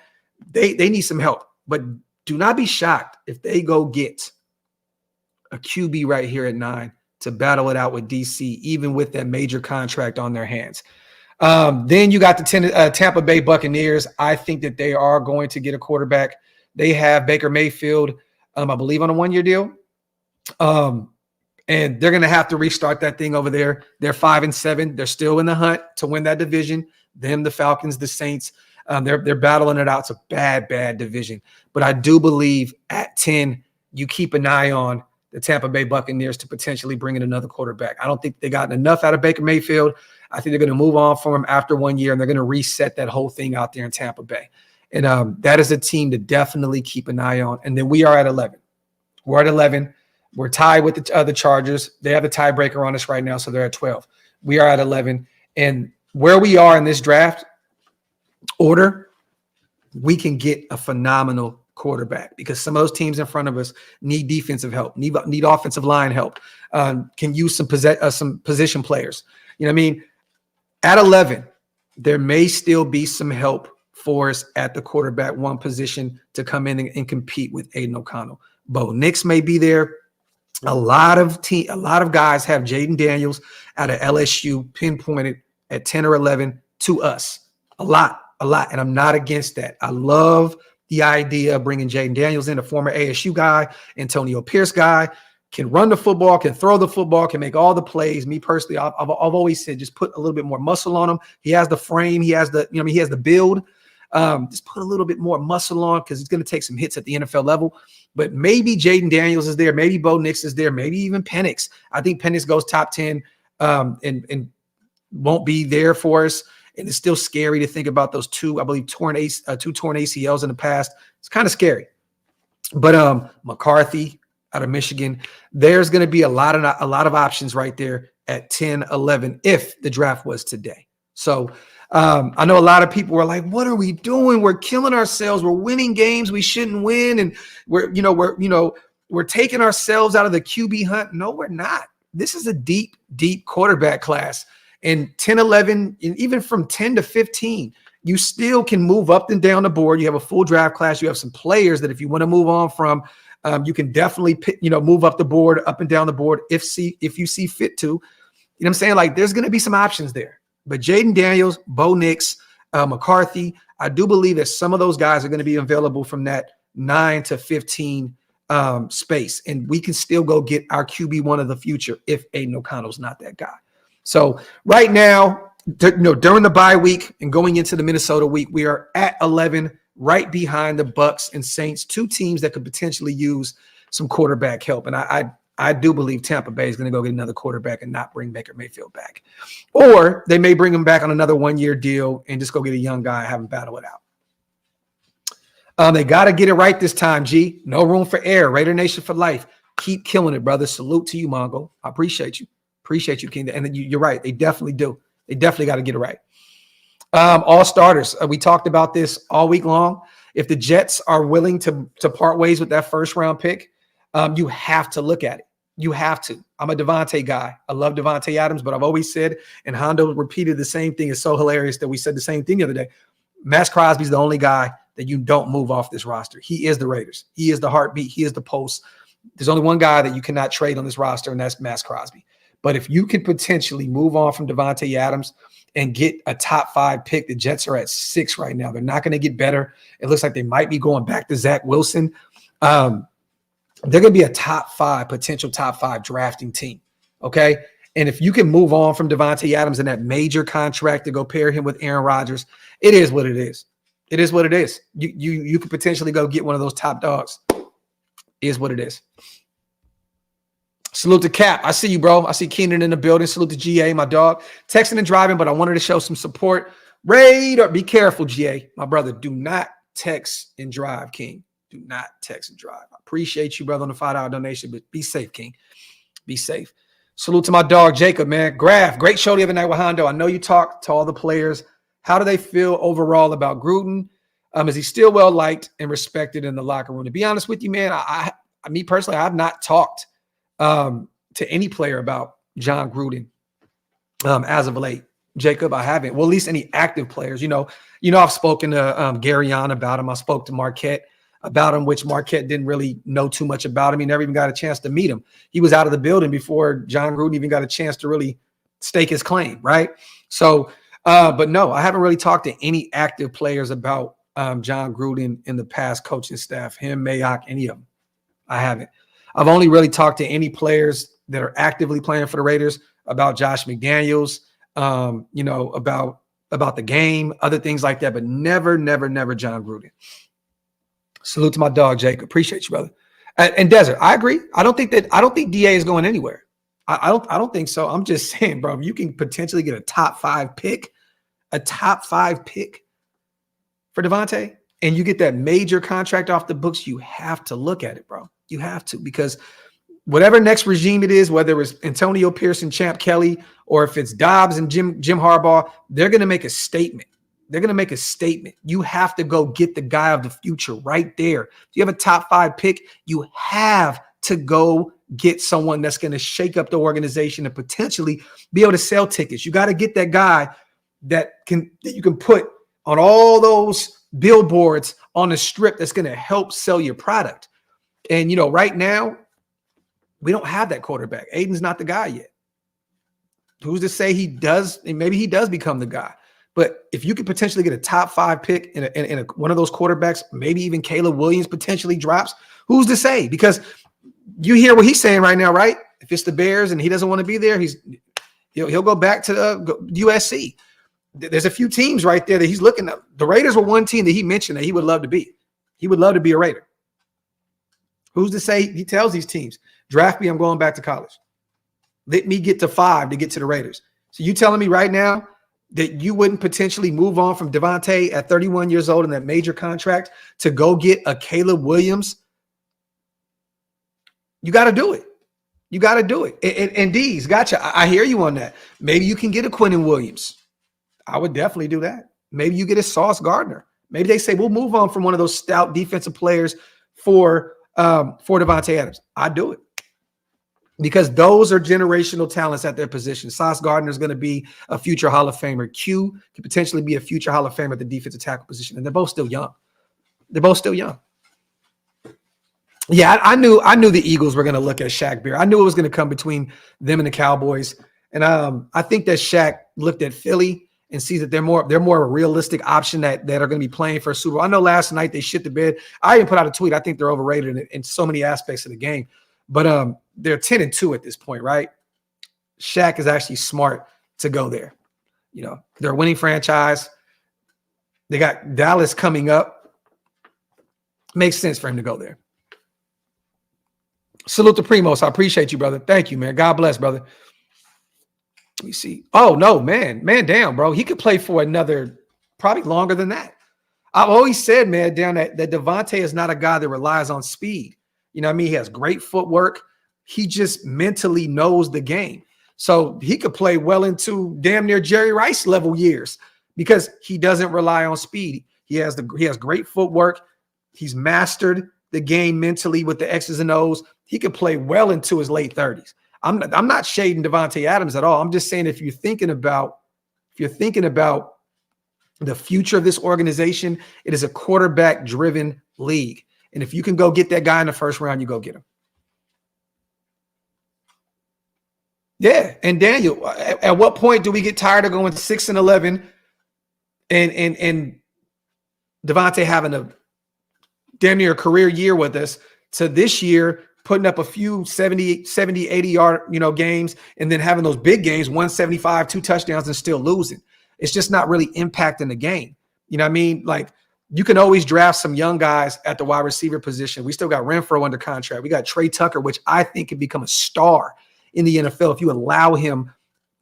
They need some help, but do not be shocked if they go get a QB right here at 9 to battle it out with DC, even with that major contract on their hands. Then you got the Tampa Bay Buccaneers. I think that they are going to get a quarterback. They have Baker Mayfield, I believe, on a 1-year deal. And they're going to have to restart that thing over there. They're 5 and 7. They're still in the hunt to win that division. Them, the Falcons, the Saints. They're battling it out. It's a bad division. But I do believe at 10, you keep an eye on the Tampa Bay Buccaneers to potentially bring in another quarterback. I don't think they gotten enough out of Baker Mayfield. I think they're going to move on from him after 1 year, and they're going to reset that whole thing out there in Tampa Bay. And that is a team to definitely keep an eye on. And then we are at 11. We're at 11. We're tied with the Chargers. They have a tiebreaker on us right now, so they're at 12. We are at 11. And where we are in this draft order, we can get a phenomenal quarterback because some of those teams in front of us need defensive help, need offensive line help, can use some position players. You know what I mean? At 11, there may still be some help for us at the quarterback 1 position to come in and compete with Aiden O'Connell. Bo Nix may be there. A lot of guys have Jaden Daniels out of LSU pinpointed at 10 or 11 to us. A lot. And I'm not against that. I love the idea of bringing Jaden Daniels in, a former ASU guy, Antonio Pierce guy. can run the football, can throw the football, can make all the plays. Me personally, I've always said just put a little bit more muscle on him. He has the frame. He has the, he has the build. Just put a little bit more muscle on because he's going to take some hits at the NFL level. But maybe Jaden Daniels is there. Maybe Bo Nix is there. Maybe even Penix. I think Penix goes top 10 and won't be there for us. And it's still scary to think about those two, I believe, two torn ACLs in the past. It's kind of scary. But McCarthy out of Michigan, there's going to be a lot of options right there at 10, 11 if the draft was today. So I know a lot of people were like, what are we doing? We're killing ourselves. We're winning games we shouldn't win. And we're taking ourselves out of the QB hunt. No, we're not. This is a deep, deep quarterback class. And 10, 11, and even from 10 to 15, you still can move up and down the board. You have a full draft class. You have some players that if you want to move on from, you can definitely move up the board, up and down the board if you see fit to. You know what I'm saying? Like there's going to be some options there. But Jaden Daniels, Bo Nix, McCarthy, I do believe that some of those guys are going to be available from that 9 to 15 space. And we can still go get our QB1 of the future if Aiden O'Connell's not that guy. So right now, during the bye week and going into the Minnesota week, we are at 11, right behind the Bucs and Saints, two teams that could potentially use some quarterback help. And I do believe Tampa Bay is going to go get another quarterback and not bring Baker Mayfield back. Or they may bring him back on another one-year deal and just go get a young guy and have him battle it out. They got to get it right this time, G. No room for error. Raider Nation for life. Keep killing it, brother. Salute to you, Mongo. I appreciate you. Appreciate you, King. And you're right. They definitely do. They definitely got to get it right. All starters. We talked about this all week long. If the Jets are willing to part ways with that first-round pick, you have to look at it. You have to. I'm a Devante guy. I love Devante Adams, but I've always said, and Hondo repeated the same thing. It's so hilarious that we said the same thing the other day. Maxx Crosby's the only guy that you don't move off this roster. He is the Raiders. He is the heartbeat. He is the pulse. There's only one guy that you cannot trade on this roster, and that's Maxx Crosby. But if you could potentially move on from Devante Adams and get a top 5 pick, the Jets are at 6 right now. They're not going to get better. It looks like they might be going back to Zach Wilson. They're going to be a potential top 5 drafting team. Okay. And if you can move on from Devante Adams and that major contract to go pair him with Aaron Rodgers, it is what it is. It is what it is. You could potentially go get one of those top dogs. It is what it is. Salute to Cap. I see you, bro. I see Keenan in the building. Salute to GA, my dog. Texting and driving, but I wanted to show some support. Raider, be careful, GA. My brother, do not text and drive, King. Do not text and drive. I appreciate you, brother, on the $5 donation, but be safe, King. Be safe. Salute to my dog, Jacob, man. Graphk, great show the other night with Hondo. I know you talked to all the players. How do they feel overall about Gruden? Is he still well-liked and respected in the locker room? To be honest with you, man, me personally, I have not talked to any player about John Gruden as of late. Jacob, I haven't. Well, at least any active players. I've spoken to Gary on about him. I spoke to Marquette about him, which Marquette didn't really know too much about him. He never even got a chance to meet him. He was out of the building before John Gruden even got a chance to really stake his claim, right? So, but no, I haven't really talked to any active players about John Gruden in the past coaching staff, him, Mayock, any of them. I haven't. I've only really talked to any players that are actively playing for the Raiders about Josh McDaniels, about the game, other things like that, but never John Gruden. Salute to my dog, Jake. Appreciate you, brother. And Desert, I agree. I don't think DA is going anywhere. I don't think so. I'm just saying, bro, if you can potentially get a top 5 pick for Devante, and you get that major contract off the books, you have to look at it, bro. You have to, because whatever next regime it is, whether it's Antonio Pearson, Champ Kelly, or if it's Dobbs and Jim Harbaugh, they're going to make a statement. They're going to make a statement. You have to go get the guy of the future right there. If you have a top 5 pick, you have to go get someone that's going to shake up the organization and potentially be able to sell tickets. You got to get that guy that you can put on all those billboards on the strip that's going to help sell your product. And, right now, we don't have that quarterback. Aiden's not the guy yet. Who's to say he does? And maybe he does become the guy. But if you could potentially get a top 5 pick in one of those quarterbacks, maybe even Caleb Williams potentially drops, who's to say? Because you hear what he's saying right now, right? If it's the Bears and he doesn't want to be there, he'll go back to USC. There's a few teams right there that he's looking at. The Raiders were one team that he mentioned that he would love to be. He would love to be a Raider. Who's to say? He tells these teams, draft me, I'm going back to college. Let me get to 5 to get to the Raiders. So you telling me right now that you wouldn't potentially move on from Devante at 31 years old in that major contract to go get a Caleb Williams? You got to do it. You got to do it. And D's, gotcha. I hear you on that. Maybe you can get a Quinnen Williams. I would definitely do that. Maybe you get a Sauce Gardner. Maybe they say we'll move on from one of those stout defensive players for Devante Adams. I'd do it because those are generational talents at their position. Sauce Gardner is going to be a future Hall of Famer. Q could potentially be a future Hall of Famer at the defensive tackle position, and they're both still young. Yeah, I knew the Eagles were going to look at Shaq Beer. I knew it was going to come between them and the Cowboys, and I think that Shaq looked at Philly and sees that they're more a realistic option that are going to be playing for a Super Bowl. I know last night they shit the bed. I even put out a tweet. I think they're overrated in so many aspects of the game, but they're 10-2 at this point, right? Shaq is actually smart to go there. You know, they're a winning franchise. They got Dallas coming up. Makes sense for him to go there. Salute to Primos. I appreciate you, brother. Thank you, man. God bless, brother. Let me see. Oh, no, man, damn, bro. He could play for another, probably longer than that. I've always said, man, damn, that Devante is not a guy that relies on speed. You know what I mean? He has great footwork. He just mentally knows the game. So he could play well into damn near Jerry Rice level years because he doesn't rely on speed. He has great footwork. He's mastered the game mentally with the X's and O's. He could play well into his late 30s. I'm not shading Devante Adams at all. I'm just saying if you're thinking about the future of this organization, it is a quarterback-driven league. And if you can go get that guy in the first round, you go get him. Yeah, and Daniel, at what point do we get tired of going 6-11 and Devante having a damn near a career year with us to this year putting up a few 70, 80 yard, games and then having those big games, 175, 2 touchdowns and still losing. It's just not really impacting the game. You know what I mean? Like you can always draft some young guys at the wide receiver position. We still got Renfro under contract. We got Trey Tucker, which I think could become a star in the NFL if you allow him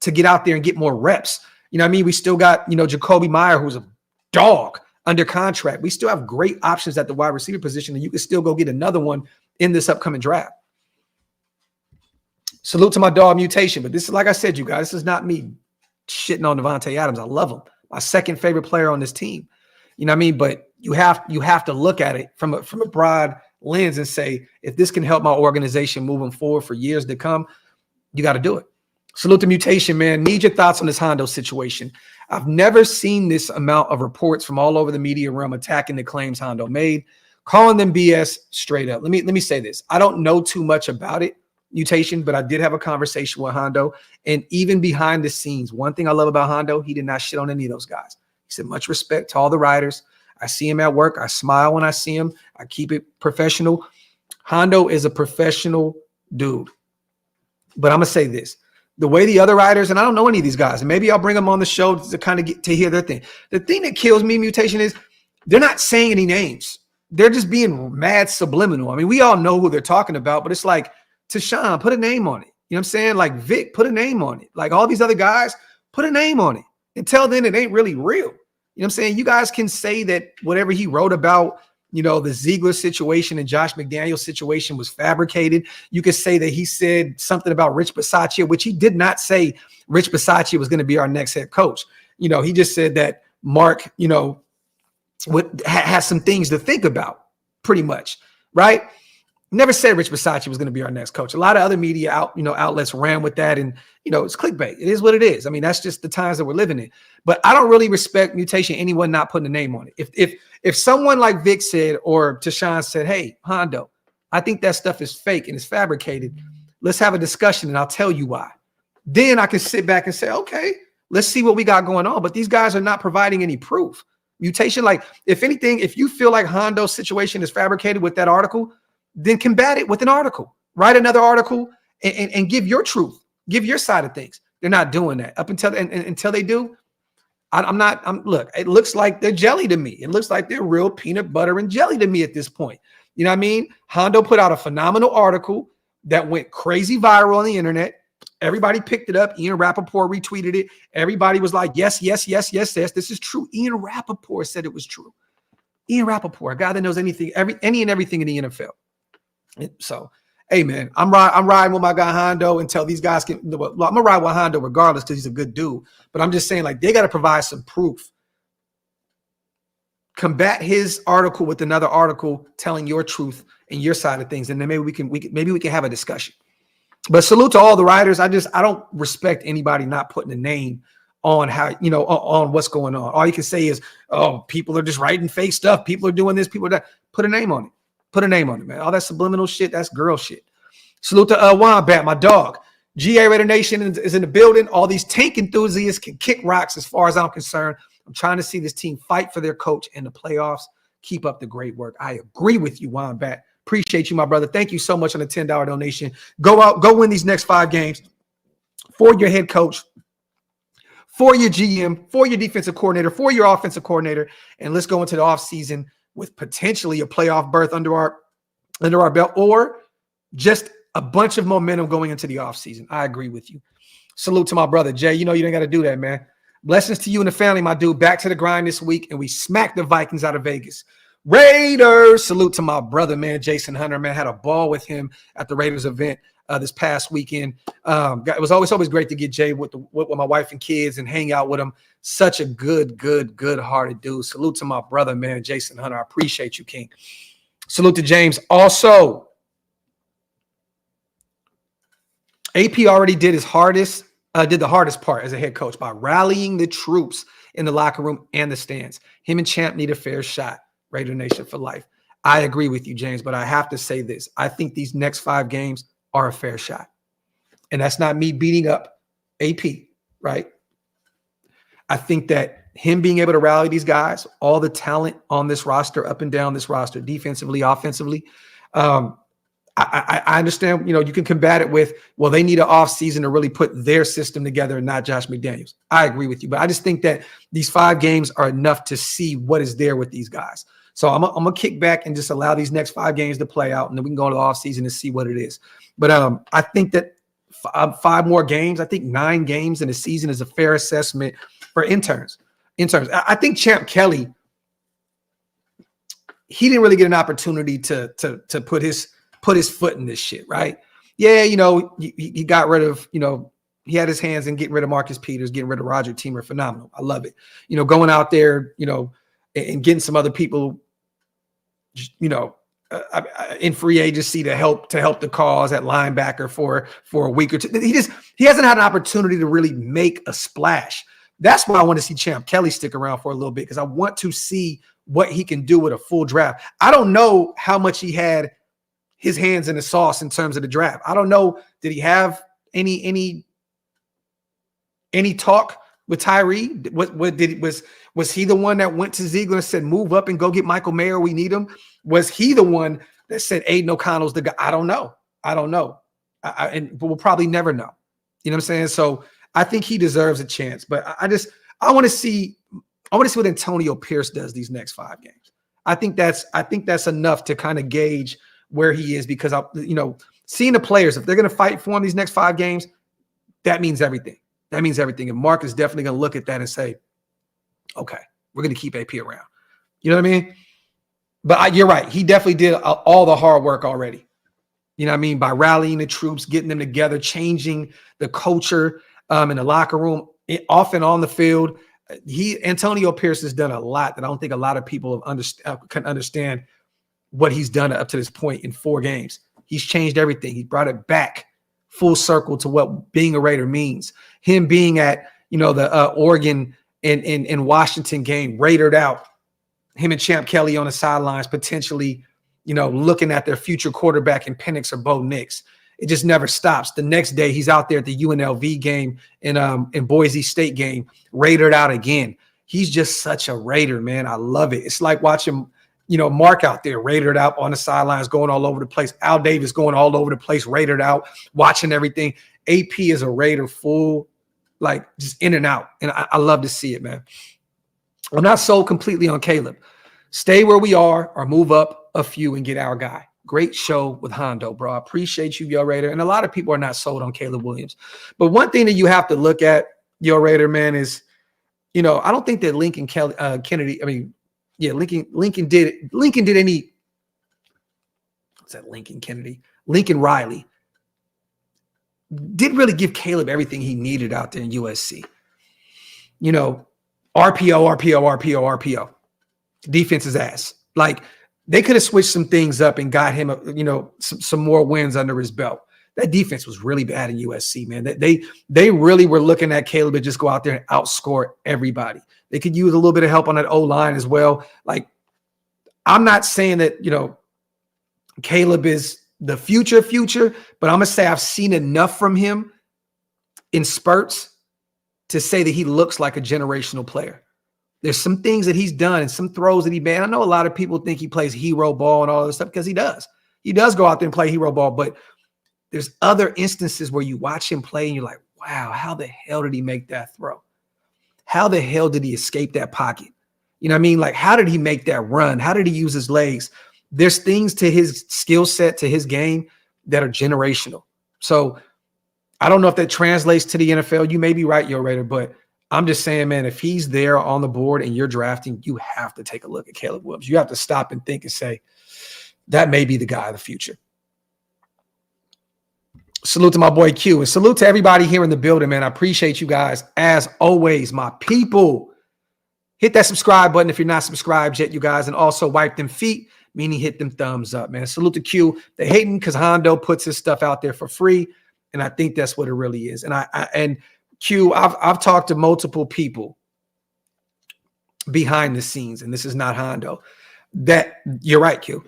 to get out there and get more reps. You know what I mean? We still got, Jacoby Meyer, who's a dog under contract. We still have great options at the wide receiver position, and you can still go get another one in this upcoming draft. Salute to my dog Mutation. But this is, like I said, you guys, this is not me shitting on Devante Adams. I love him. My second favorite player on this team. You know what I mean? But you have to look at it from a broad lens and say, if this can help my organization moving forward for years to come, you got to do it. Salute to Mutation, man. Need your thoughts on this Hondo situation. I've never seen this amount of reports from all over the media realm attacking the claims Hondo made, calling them BS straight up. Let me say this. I don't know too much about it, Mutation, but I did have a conversation with Hondo. And even behind the scenes, one thing I love about Hondo, he did not shit on any of those guys. He said, much respect to all the riders. I see him at work. I smile when I see him. I keep it professional. Hondo is a professional dude. But I'm going to say this. The way the other riders, and I don't know any of these guys, and maybe I'll bring them on the show to kind of get to hear their thing. The thing that kills me, Mutation, is they're not saying any names. They're just being mad subliminal. I mean, we all know who they're talking about, but it's like, Tashawn, put a name on it. You know what I'm saying? Like Vic, put a name on it. Like all these other guys, put a name on it. Until then, it ain't really real. You know what I'm saying? You guys can say that whatever he wrote about, the Ziegler situation and Josh McDaniels situation was fabricated. You could say that he said something about Rich Bisaccia, which he did not say Rich Bisaccia was going to be our next head coach. He just said that Mark, has some things to think about pretty much, right? Never said Rich Bisaccia was going to be our next coach. A lot of other media outlets ran with that, and it's clickbait. It is what it is. I mean, that's just the times that we're living in. But I don't really respect, Mutation, anyone not putting a name on it. If someone like Vic said or Tashawn said, "Hey, Hondo, I think that stuff is fake and it's fabricated. Let's have a discussion, and I'll tell you why." Then I can sit back and say, "Okay, let's see what we got going on." But these guys are not providing any proof. Mutation, like if anything, if you feel like Hondo's situation is fabricated with that article, then combat it with an article. Write another article and give your truth. Give your side of things. They're not doing that up until they do. Look, it looks like they're jelly to me. It looks like they're real peanut butter and jelly to me at this point. You know what I mean? Hondo put out a phenomenal article that went crazy viral on the internet. Everybody picked it up. Ian Rappaport retweeted it. Everybody was like, yes. This is true. Ian Rappaport said it was true. Ian Rappaport, a guy that knows anything, any and everything in the NFL. So, hey, man, I'm riding with my guy Hondo until these guys can. I'm going to ride with Hondo regardless because he's a good dude. But I'm just saying, like, they got to provide some proof. Combat his article with another article telling your truth and your side of things, and then maybe we can have a discussion. But salute to all the writers. I don't respect anybody not putting a name on how, on what's going on. All you can say is, oh, people are just writing fake stuff. People are doing this. People are that. Put a name on it. Put a name on it, man. All that subliminal shit, that's girl shit. Salute to Wombat, my dog. GA Raider Nation is in the building. All these tank enthusiasts can kick rocks as far as I'm concerned. I'm trying to see this team fight for their coach in the playoffs. Keep up the great work. I agree with you, Wombat. Appreciate you, my brother. Thank you so much on the $10 donation. Go out, go win these next 5 games for your head coach, for your GM, for your defensive coordinator, for your offensive coordinator, and let's go into the offseason with potentially a playoff berth under our belt, or just a bunch of momentum going into the offseason. I agree with you. Salute to my brother, Jay. You ain't got to do that, man. Blessings to you and the family, my dude. Back to the grind this week, and we smacked the Vikings out of Vegas. Raiders, salute to my brother, man, Jason Hunter, man. Had a ball with him at the Raiders event this past weekend. It was always great to get Jay with my wife and kids and hang out with him. Such a good-hearted dude. Salute to my brother, man, Jason Hunter. I appreciate you, King. Salute to James. Also, AP already did the hardest part as a head coach by rallying the troops in the locker room and the stands. Him and Champ need a fair shot. Raider Nation for life. I agree with you, James, but I have to say this. I think these next 5 games are a fair shot. And that's not me beating up AP, right? I think that him being able to rally these guys, all the talent on this roster, up and down this roster, defensively, offensively, I understand, you can combat it with, well, they need an offseason to really put their system together and not Josh McDaniels. I agree with you, but I just think that these 5 games are enough to see what is there with these guys. So I'm going to kick back and just allow these next 5 games to play out, and then we can go to the offseason and see what it is. But I think that 5 more games, I think 9 games in a season is a fair assessment for interns. I think Champ Kelly, he didn't really get an opportunity to put his foot in this shit, right? Yeah, he got rid of, he had his hands in getting rid of Marcus Peters, getting rid of Roger Teamer. Phenomenal. I love it. Going out there, and getting some other people, in free agency to help the cause at linebacker for a week or two. He hasn't had an opportunity to really make a splash. That's why I want to see Champ Kelly stick around for a little bit, because I want to see what he can do with a full draft. I don't know how much he had his hands in the sauce in terms of the draft. I don't know. Did he have any talk with Tyree? Was he the one that went to Ziegler and said, move up and go get Michael Mayer? We need him. Was he the one that said Aiden O'Connell's the guy? I don't know. But we'll probably never know. You know what I'm saying? So I think he deserves a chance, but I want to see what Antonio Pierce does these next 5 games. I think that's enough to kind of gauge where he is, because seeing the players, if they're going to fight for him these next 5 games, that means everything. That means everything. And Mark is definitely going to look at that and say, okay, we're going to keep AP around. You know what I mean? But you're right. He definitely did all the hard work already. You know what I mean? By rallying the troops, getting them together, changing the culture in the locker room, off and on the field. Antonio Pierce has done a lot that I don't think a lot of people can understand what he's done up to this point in 4 games. He's changed everything. He brought it back full circle to what being a Raider means. Him being at, the Oregon and Washington game, Raidered out. Him and Champ Kelly on the sidelines, potentially, looking at their future quarterback in Penix or Bo Nix. It just never stops. The next day, he's out there at the UNLV game and Boise State game, Raidered out again. He's just such a Raider, man. I love it. It's like watching Mark out there, raided out on the sidelines, going all over the place. Al Davis going all over the place, raided out, watching everything. AP is a Raider full, like just in and out. And I love to see it, man. I'm not sold completely on Caleb. Stay where we are or move up a few and get our guy. Great show with Hondo, bro. I appreciate you, Yo Raider. And a lot of people are not sold on Caleb Williams. But one thing that you have to look at, Yo Raider, man, is, I don't think that Lincoln Kennedy, Lincoln did any, what's that, Lincoln Kennedy? Lincoln Riley didn't really give Caleb everything he needed out there in USC. RPO. Defense's ass. Like, they could have switched some things up and got him, some more wins under his belt. That defense was really bad in USC, man. They really were looking at Caleb to just go out there and outscore everybody. They could use a little bit of help on that O-line as well. Like, I'm not saying that, Caleb is the future, but I'm going to say I've seen enough from him in spurts to say that he looks like a generational player. There's some things that he's done and some throws that he made. I know a lot of people think he plays hero ball and all this stuff because he does. He does go out there and play hero ball, but there's other instances where you watch him play and you're like, wow, how the hell did he make that throw? How the hell did he escape that pocket? You know what I mean? Like, how did he make that run? How did he use his legs? There's things to his skill set, to his game that are generational. So I don't know if that translates to the NFL. You may be right, Yo Raider, but I'm just saying, man, if he's there on the board and you're drafting, you have to take a look at Caleb Williams. You have to stop and think and say, that may be the guy of the future. Salute to my boy Q, and salute to everybody here in the building, man. I appreciate you guys as always, my people. Hit that subscribe button if you're not subscribed yet, you guys, and also wipe them feet, meaning hit them thumbs up, man. Salute to Q. They hating because Hondo puts his stuff out there for free, and I think that's what it really is. And Q, I've talked to multiple people behind the scenes, and this is not Hondo. That you're right, Q.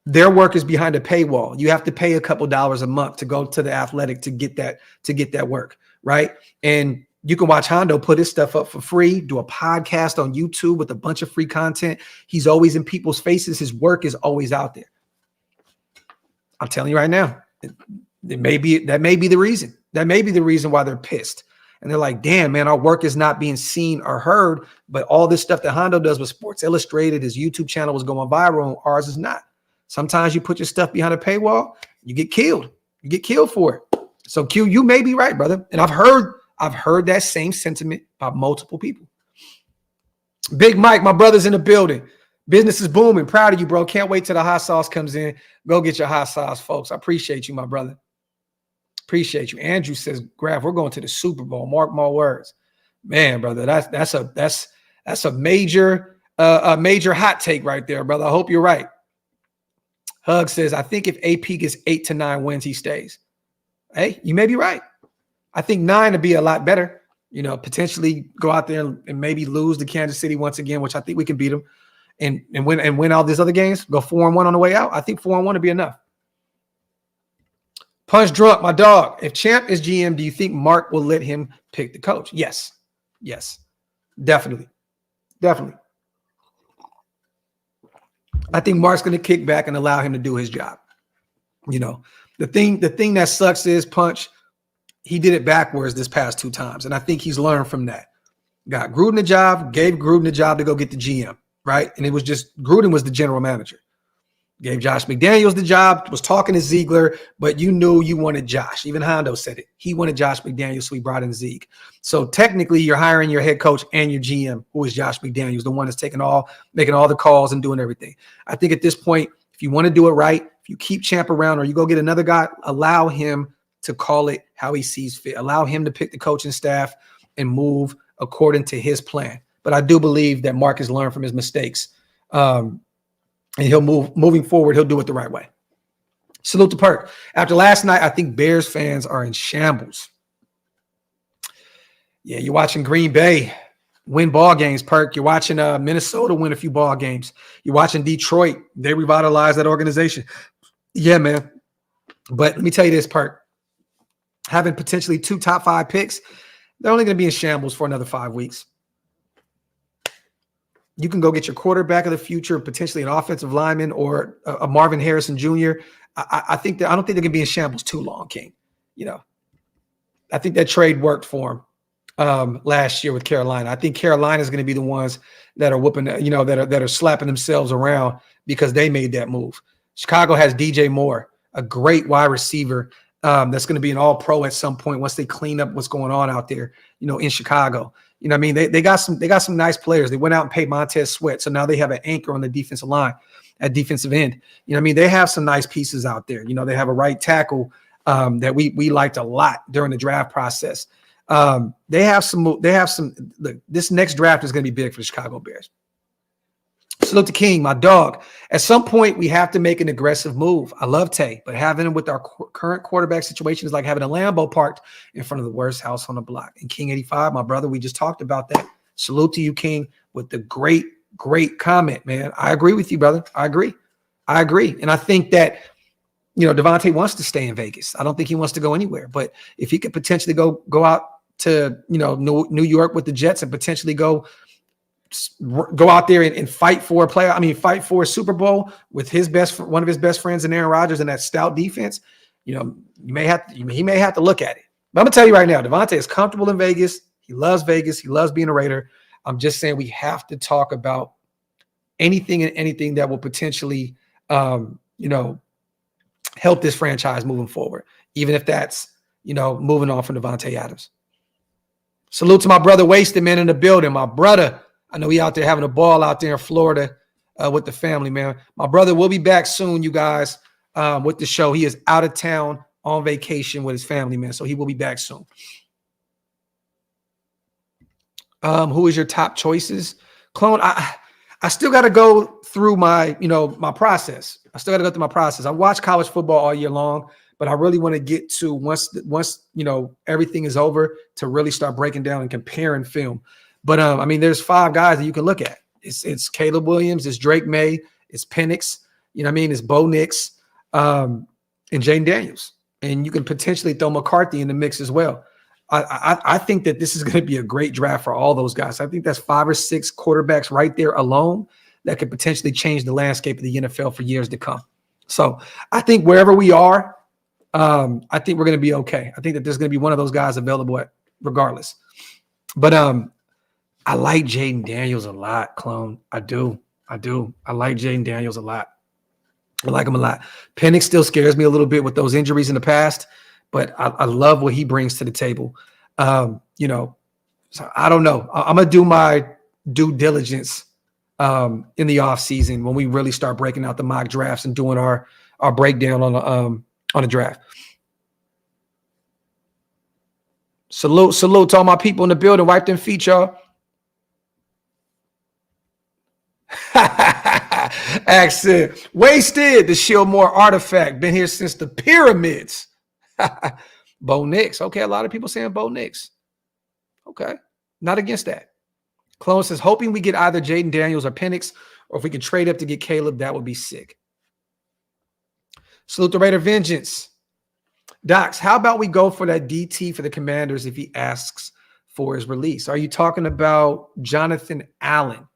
Their work is behind a paywall. You have to pay a couple dollars a month to go to the Athletic to get that work, right? And you can watch Hondo put his stuff up for free, do a podcast on YouTube with a bunch of free content. He's always in people's faces. His work is always out there. I'm telling you right now, that may be the reason. That may be the reason why they're pissed. And they're like, damn, man, our work is not being seen or heard, but all this stuff that Hondo does with Sports Illustrated, his YouTube channel was going viral, and ours is not. Sometimes you put your stuff behind a paywall, you get killed. You get killed for it. So Q, you may be right, brother. And I've heard that same sentiment by multiple people. Big Mike, my brother's in the building. Business is booming. Proud of you, bro. Can't wait till the hot sauce comes in. Go get your hot sauce, folks. I appreciate you, my brother. Appreciate you. Andrew says, Graphk, we're going to the Super Bowl. Mark my words. Man, brother, that's a major hot take right there, brother. I hope you're right. Hug says, I think if AP gets 8 to 9 wins, he stays. Hey, you may be right. I think 9 would be a lot better. Potentially go out there and maybe lose to Kansas City once again, which I think we can beat them, and win all these other games. Go 4-1 on the way out. I think 4-1 would be enough. Punch Drunk, my dog. If Champ is GM, do you think Mark will let him pick the coach? Yes. Definitely. I think Mark's going to kick back and allow him to do his job. The thing that sucks is, Punch, he did it backwards this past 2 times. And I think he's learned from that. Got Gruden the job, gave Gruden the job to go get the GM, right? And it was just Gruden was the general manager. Gave Josh McDaniels the job, was talking to Ziegler, but you knew you wanted Josh. Even Hondo said it. He wanted Josh McDaniels, so he brought in Zeke. So technically, you're hiring your head coach and your GM, who is Josh McDaniels, the one that's making all the calls and doing everything. I think at this point, if you want to do it right, if you keep Champ around or you go get another guy, allow him to call it how he sees fit. Allow him to pick the coaching staff and move according to his plan. But I do believe that Mark has learned from his mistakes. And he'll moving forward, he'll do it the right way. Salute to Perk. After last night, I think Bears fans are in shambles. Yeah, you're watching Green Bay win ball games, Perk. You're watching Minnesota win a few ball games. You're watching Detroit. They revitalized that organization. Yeah, man. But let me tell you this, Perk. Having potentially 2 top 5 picks, they're only going to be in shambles for another 5 weeks. you can go get your quarterback of the future, potentially an offensive lineman or a Marvin Harrison Jr. I think that I don't think they're gonna be in shambles too long, King. I think that trade worked for him last year with Carolina. I think Carolina is going to be the ones that are whooping, that are slapping themselves around because they made that move. Chicago has DJ Moore, a great wide receiver that's going to be an all-pro at some point once they clean up what's going on out there, in Chicago. I mean, they got some nice players. They went out and paid Montez Sweat, so now they have an anchor on the defensive line at defensive end. They have some nice pieces out there. They have a right tackle that we liked a lot during the draft process. They have some. Look, this next draft is going to be big for the Chicago Bears. Salute to King, my dog. At some point, we have to make an aggressive move. I love Tay, but having him with our current quarterback situation is like having a Lambo parked in front of the worst house on the block. And King 85, my brother, we just talked about that. Salute to you, King, with the great comment, man. I agree with you, brother. I agree. And I think that Devante wants to stay in Vegas. I don't think he wants to go anywhere. But if he could potentially go out to New York with the Jets and potentially go out there and fight for fight for a Super Bowl with one of his best friends in Aaron Rodgers and that stout defense, he may have to look at it. But I'm gonna tell you right now, Devante is comfortable in Vegas. He loves Vegas. He loves being a Raider. I'm just saying we have to talk about anything that will potentially help this franchise moving forward, even if that's, moving on from Devante Adams. Salute to my brother Wasted, man, in the building. My brother, I know he out there having a ball out there in Florida with the family, man. My brother will be back soon, you guys, with the show. He is out of town on vacation with his family, man, so he will be back soon. Who is your top choices? Clone, I still got to go through my process. I watch college football all year long, but I really want to get to once everything is over to really start breaking down and comparing film. But there's 5 guys that you can look at. It's Caleb Williams, it's Drake May, it's Penix, it's Bo Nix, and Jaden Daniels. And you can potentially throw McCarthy in the mix as well. I think that this is going to be a great draft for all those guys. I think that's 5 or 6 quarterbacks right there alone that could potentially change the landscape of the NFL for years to come. So I think wherever we are, I think we're going to be okay. I think that there's going to be one of those guys available regardless. But I like Jaden Daniels a lot, Clone. I do. I like Jaden Daniels a lot. I like him a lot. Penix still scares me a little bit with those injuries in the past, but I love what he brings to the table. So I don't know. I'm going to do my due diligence in the offseason when we really start breaking out the mock drafts and doing our breakdown on the draft. Salute to all my people in the building. Wipe them feet, y'all. Accent. Wasted. The Shieldmore artifact. Been here since the pyramids. Bo Nix. Okay, a lot of people saying Bo Nix. Okay, not against that. Clone says, hoping we get either Jaden Daniels or Penix, or if we can trade up to get Caleb, that would be sick. Salute the Raider Vengeance. Docs, how about we go for that DT for the Commanders if he asks for his release? Are you talking about Jonathan Allen?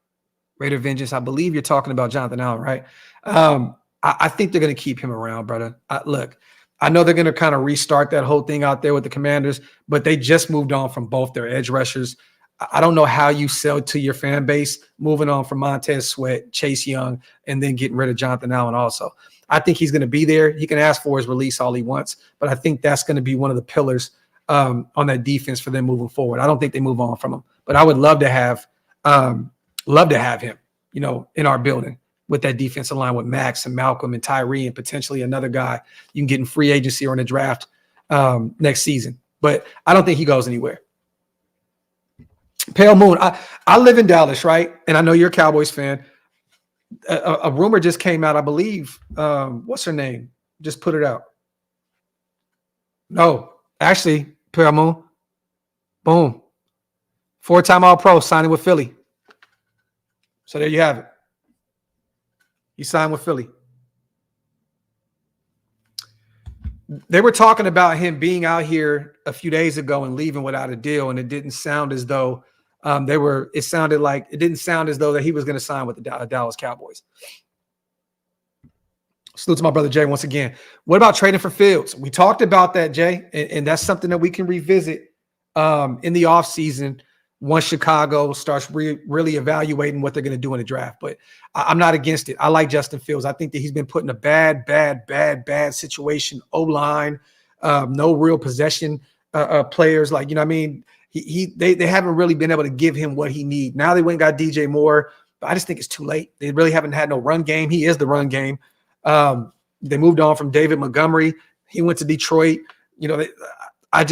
Raider Vengeance, I believe you're talking about Jonathan Allen, right? I think they're going to keep him around, brother. Look, I know they're going to kind of restart that whole thing out there with the Commanders, but they just moved on from both their edge rushers. I don't know how you sell to your fan base moving on from Montez Sweat, Chase Young, and then getting rid of Jonathan Allen also. I think he's going to be there. He can ask for his release all he wants, but I think that's going to be one of the pillars on that defense for them moving forward. I don't think they move on from him, but I would love to have him, in our building with that defensive line with Max and Malcolm and Tyree and potentially another guy you can get in free agency or in the draft next season. But I don't think he goes anywhere. Pale Moon, I live in Dallas, right? And I know you're a Cowboys fan. A rumor just came out, I believe. What's her name? Just put it out. No, actually, Pale Moon. Boom. 4-time All-Pro signing with Philly. So there you have it. He signed with Philly. They were talking about him being out here a few days ago and leaving without a deal, and it didn't sound as though It sounded like it didn't sound as though that he was going to sign with the Dallas Cowboys. Salute to my brother Jay once again. What about trading for Fields? We talked about that, Jay, and that's something that we can revisit in the offseason once Chicago starts really evaluating what they're going to do in the draft. But I'm not against it. I like Justin Fields. I think that he's been put in a bad situation. O-line, no real possession players. Like, you know what I mean? They haven't really been able to give him what he needs. Now they went and got DJ Moore, but I just think it's too late. They really haven't had no run game. He is the run game. They moved on from David Montgomery. He went to Detroit. You know, I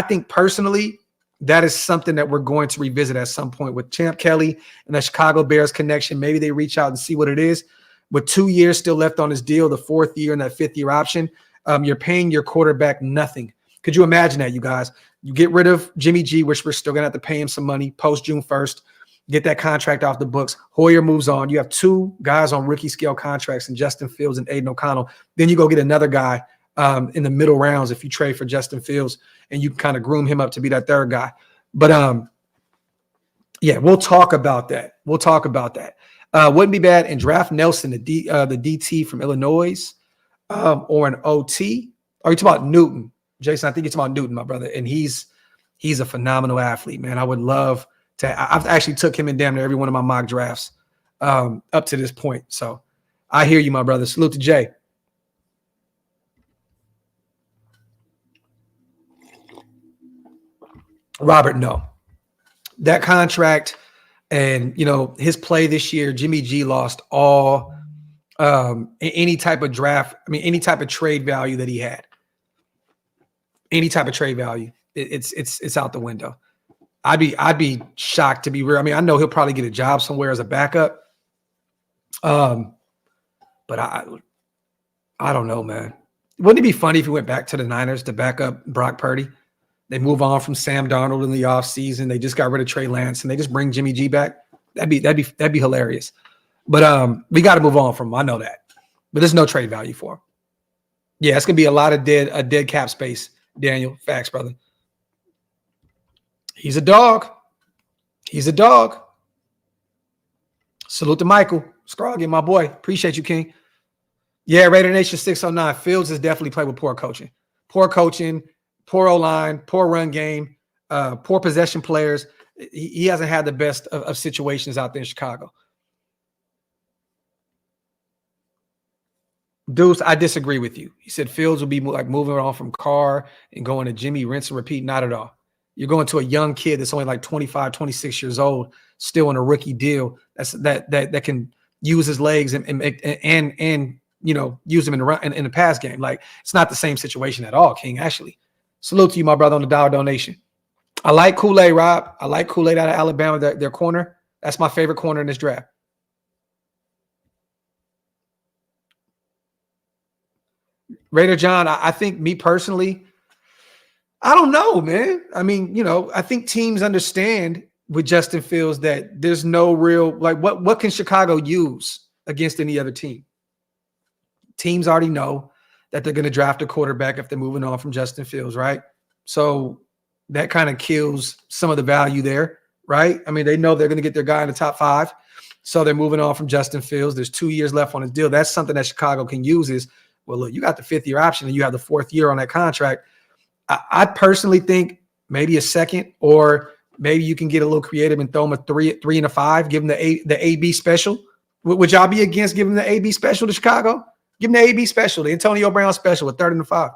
think personally that is something that we're going to revisit at some point with Champ Kelly and the Chicago Bears connection. Maybe they reach out and see what it is. With 2 years still left on his deal, the 4th year and that 5th year option, you're paying your quarterback nothing. Could you imagine that, you guys? You get rid of Jimmy G, which we're still going to have to pay him some money post June 1st. Get that contract off the books. Hoyer moves on. You have 2 guys on rookie scale contracts, and Justin Fields and Aiden O'Connell. Then you go get another guy in the middle rounds if you trade for Justin Fields, and you kind of groom him up to be that third guy. But yeah, we'll talk about that. Wouldn't be bad. And draft Nelson, the DT from Illinois, or an OT. Are you talking about Newton, Jason? I think it's about Newton, my brother, and he's a phenomenal athlete, man. I would love to. I've actually took him in damn near every one of my mock drafts up to this point. So I hear you, my brother. Salute to Jay. Robert, no. That contract and, you know, his play this year, Jimmy G lost all any type of draft. I mean, any type of trade value that he had. Any type of trade value. It's out the window. I'd be shocked to be real. I mean, I know he'll probably get a job somewhere as a backup. But I don't know, man. Wouldn't it be funny if he went back to the Niners to back up Brock Purdy? They move on from Sam Darnold in the offseason. They just got rid of Trey Lance and they just bring Jimmy G back. That'd be hilarious. But we got to move on from him. I know that. But there's no trade value for him. Yeah, it's gonna be a lot of dead cap space, Daniel. Facts, brother. He's a dog. Salute to Michael Scroggy, my boy. Appreciate you, King. Yeah, Raider Nation 609. Fields has definitely played with poor coaching. Poor O-line, poor run game, poor possession players. He hasn't had the best of situations out there in Chicago. Deuce, I disagree with you. He said Fields will be like moving on from Carr and going to Jimmy, rinse and repeat. Not at all. You're going to a young kid that's only like 25, 26 years old, still in a rookie deal. That can use his legs and you know, use him in the pass game. Like, it's not the same situation at all, King. Actually, salute to you, my brother, on the dollar donation. I like Kool-Aid, Rob. I like Kool-Aid out of Alabama. Their corner. That's my favorite corner in this draft. Raider John, I think me personally, I don't know, man. I mean, you know, I think teams understand with Justin Fields that there's no real, like, what can Chicago use against any other team? Teams already know that they're going to draft a quarterback if they're moving on from Justin Fields, right? So that kind of kills some of the value there, right? I mean, they know they're going to get their guy in the top 5, so they're moving on from Justin Fields. There's 2 years left on his deal. That's something that Chicago can use is, well, look, you got the 5th year option and you have the 4th year on that contract. I personally think maybe a second, or maybe you can get a little creative and throw him a 3 and a 5, give him the AB special. Would y'all be against giving the AB special to Chicago? Give him the AB special, the Antonio Brown special, a 3rd and a 5.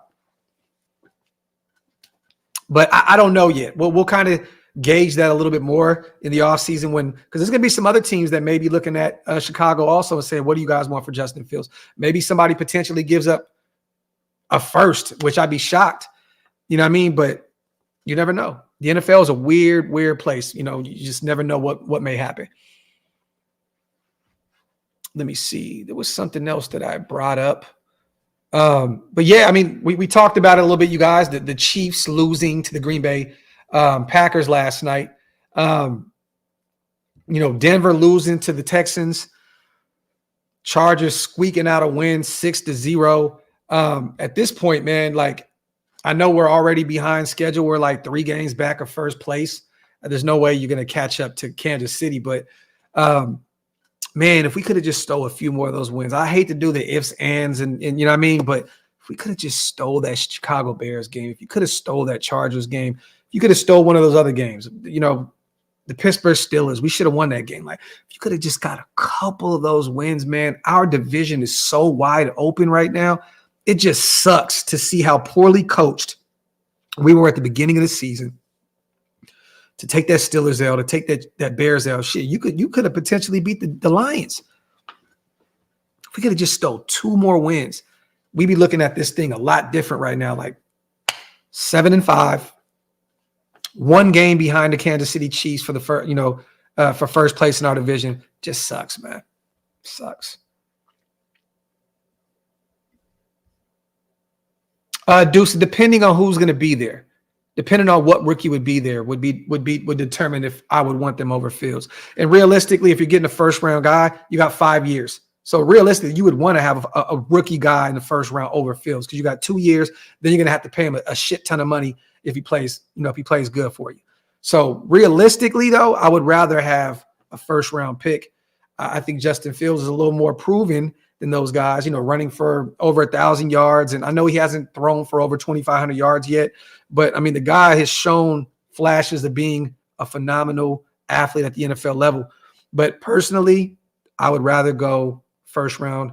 But I don't know yet. We'll kind of gauge that a little bit more in the offseason because there's going to be some other teams that may be looking at Chicago also and saying, what do you guys want for Justin Fields? Maybe somebody potentially gives up a 1st, which I'd be shocked. You know what I mean? But you never know. The NFL is a weird place. You know, you just never know what may happen. Let me see. There was something else that I brought up. But yeah, I mean, we talked about it a little bit, you guys, the Chiefs losing to the Green Bay Packers last night. You know, Denver losing to the Texans. Chargers squeaking out a win 6-0. At this point, man, like, I know we're already behind schedule. We're like 3 games back of first place. There's no way you're going to catch up to Kansas City. But, man, if we could have just stole a few more of those wins. I hate to do the ifs, ands, and you know what I mean? But if we could have just stole that Chicago Bears game, if you could have stole that Chargers game, if you could have stole one of those other games, you know, the Pittsburgh Steelers, we should have won that game. Like, if you could have just got a couple of those wins, man, our division is so wide open right now. It just sucks to see how poorly coached we were at the beginning of the season. To take that Steelers L, to take that Bears L, shit, you could have potentially beat the Lions. If we could have just stole 2 more wins, we'd be looking at this thing a lot different right now. Like 7-5, 1 game behind the Kansas City Chiefs for the first, for first place in our division. Just sucks, man. Sucks. Deuce, depending on who's going to be there. Depending on what rookie would be there would determine if I would want them over Fields. And realistically, if you're getting a first round guy, you got 5 years. So realistically, you would want to have a rookie guy in the first round over Fields because you got 2 years. Then you're going to have to pay him a shit ton of money if he plays good for you. So realistically, though, I would rather have a first round pick. I think Justin Fields is a little more proven than those guys, running for over 1,000 yards. And I know he hasn't thrown for over 2,500 yards yet, but I mean, the guy has shown flashes of being a phenomenal athlete at the NFL level. But personally, I would rather go first round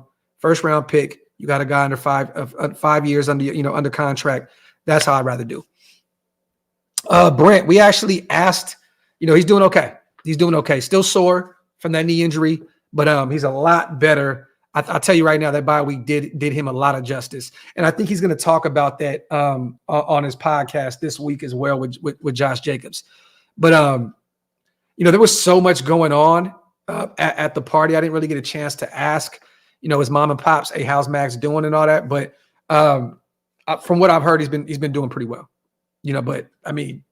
pick. You got a guy under 5 years under contract. That's how I'd rather do. Brent, we actually asked, he's doing okay. He's doing okay. Still sore from that knee injury, but he's a lot better. I'll tell you right now, that bye week did him a lot of justice. And I think he's going to talk about that on his podcast this week as well with Josh Jacobs. But, there was so much going on at the party. I didn't really get a chance to ask, his mom and pops, hey, how's Max doing and all that. But from what I've heard, he's been doing pretty well, but I mean,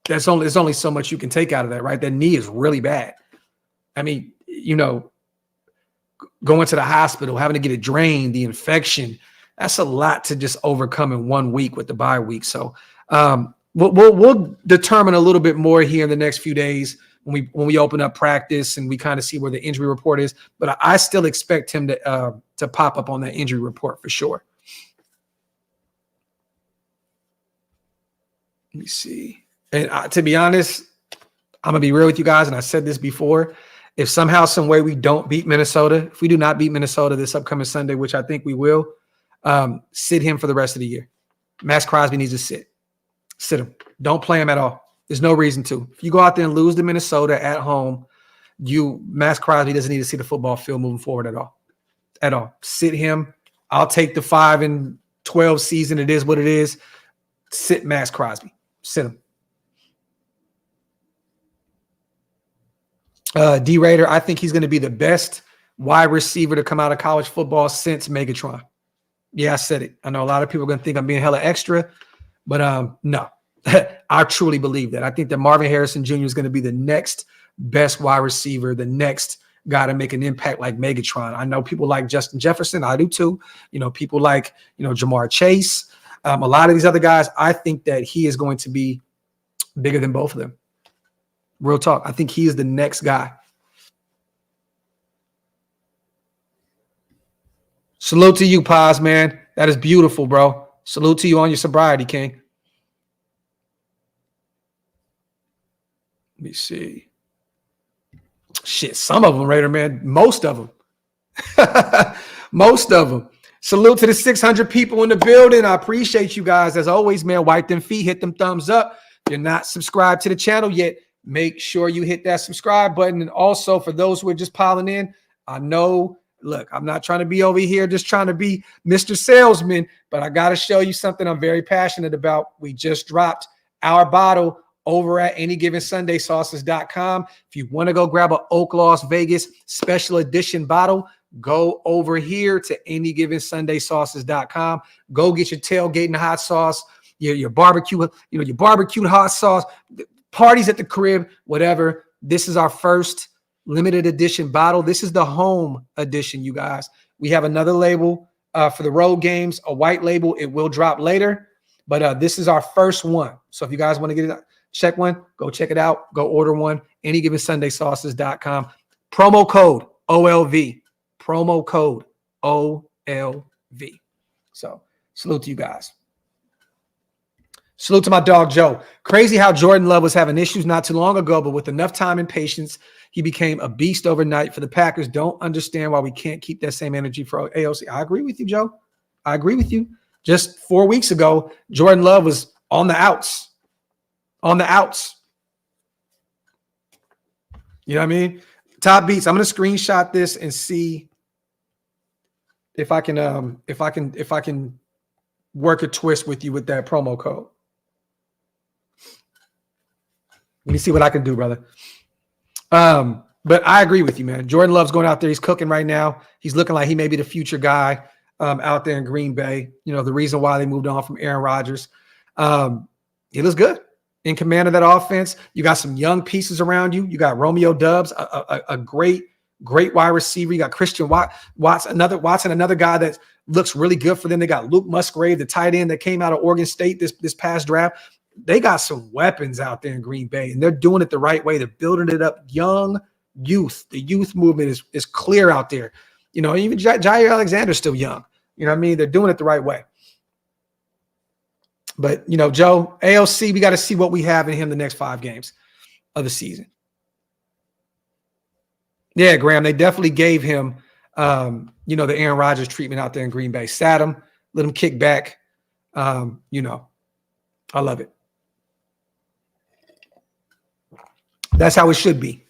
there's only so much you can take out of that, right? That knee is really bad. I mean, going to the hospital, having to get it drained, the infection, that's a lot to just overcome in 1 week with the bye week. So we'll determine a little bit more here in the next few days when we open up practice and we kind of see where the injury report is. But I still expect him to pop up on that injury report for sure. Let me see. And to be honest, I'm going to be real with you guys, and I said this before. If somehow, some way we don't beat Minnesota, if we do not beat Minnesota this upcoming Sunday, which I think we will, sit him for the rest of the year. Maxx Crosby needs to sit. Sit him. Don't play him at all. There's no reason to. If you go out there and lose to Minnesota at home, Maxx Crosby doesn't need to see the football field moving forward at all. At all. Sit him. I'll take the 5-12 season. It is what it is. Sit Maxx Crosby. Sit him. D-Raider, I think he's going to be the best wide receiver to come out of college football since Megatron. Yeah, I said it. I know a lot of people are going to think I'm being hella extra, but no. I truly believe that. I think that Marvin Harrison Jr. is going to be the next best wide receiver, the next guy to make an impact like Megatron. I know people like Justin Jefferson. I do too. People like, Jamar Chase. A lot of these other guys, I think that he is going to be bigger than both of them. Real talk. I think he is the next guy. Salute to you, Paz, man. That is beautiful, bro. Salute to you on your sobriety, King. Let me see. Shit, some of them, Raider, man. Most of them. Most of them. Salute to the 600 people in the building. I appreciate you guys. As always, man, wipe them feet, hit them thumbs up. If you're not subscribed to the channel yet, make sure you hit that subscribe button. And also for those who are just piling in, I know, look, I'm not trying to be over here just trying to be Mr. Salesman, but I got to show you something I'm very passionate about. We just dropped our bottle over at anygivensundaysauces.com. If you want to go grab a OakLosVegas special edition bottle, go over here to anygivensundaysauces.com. Go get your tailgating hot sauce, your barbecue, your barbecued hot sauce, parties at the crib, whatever. This is our first limited edition bottle. This is the home edition, you guys. We have another label for the road games, a white label. It will drop later, but this is our first one. So if you guys want to get it, check one, go check it out. Go order one. AnyGivenSundaySauces.com. Promo code OLV. Promo code OLV. So salute to you guys. Salute to my dog, Joe. Crazy how Jordan Love was having issues not too long ago, but with enough time and patience, he became a beast overnight for the Packers. Don't understand why we can't keep that same energy for AOC. I agree with you, Joe. I agree with you. Just 4 weeks ago, Jordan Love was on the outs. On the outs. You know what I mean? Top beats. I'm going to screenshot this and see if I can work a twist with you with that promo code. Let me see what I can do, brother. But I agree with you, man. Jordan Love's going out there. He's cooking right now. He's looking like he may be the future guy out there in Green Bay. You know, the reason why they moved on from Aaron Rodgers. He looks good in command of that offense. You got some young pieces around you. You got Romeo Doubs, a great wide receiver. You got Christian Watson, another guy that looks really good for them. They got Luke Musgrave, the tight end that came out of Oregon State this past draft. They got some weapons out there in Green Bay, and they're doing it the right way. They're building it up. Young youth. The youth movement is clear out there. You know, even Jair Alexander's still young. You know what I mean? They're doing it the right way. But, you know, Joe, AOC, we got to see what we have in him the next 5 games of the season. Yeah, Graham, they definitely gave him, you know, the Aaron Rodgers treatment out there in Green Bay. Sat him, let him kick back. You know, I love it. That's how it should be.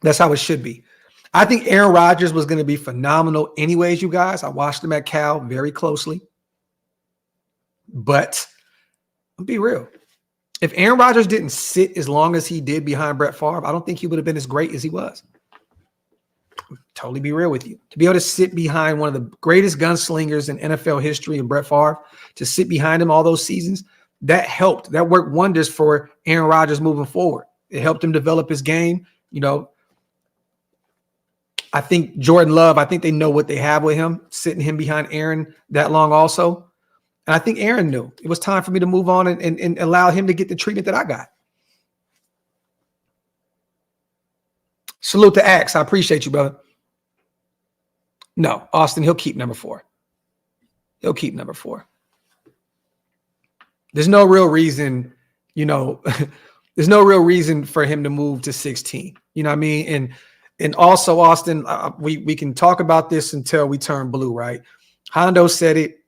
That's how it should be. I think Aaron Rodgers was going to be phenomenal anyways, you guys. I watched him at Cal very closely. But I'll be real. If Aaron Rodgers didn't sit as long as he did behind Brett Favre, I don't think he would have been as great as he was. Totally be real with you. To be able to sit behind one of the greatest gunslingers in NFL history and Brett Favre, to sit behind him all those seasons, that helped. That worked wonders for Aaron Rodgers moving forward. It helped him develop his game. You know, I think Jordan Love, I think they know what they have with him, sitting him behind Aaron that long also. And I think Aaron knew it was time for me to move on and allow him to get the treatment that I got. Salute to Axe. I appreciate you, brother. No, Austin, he'll keep number 4. He'll keep number 4. There's no real reason, you know, there's no real reason for him to move to 16. You know what I mean? And also, Austin, we can talk about this until we turn blue, right? Hondo said it.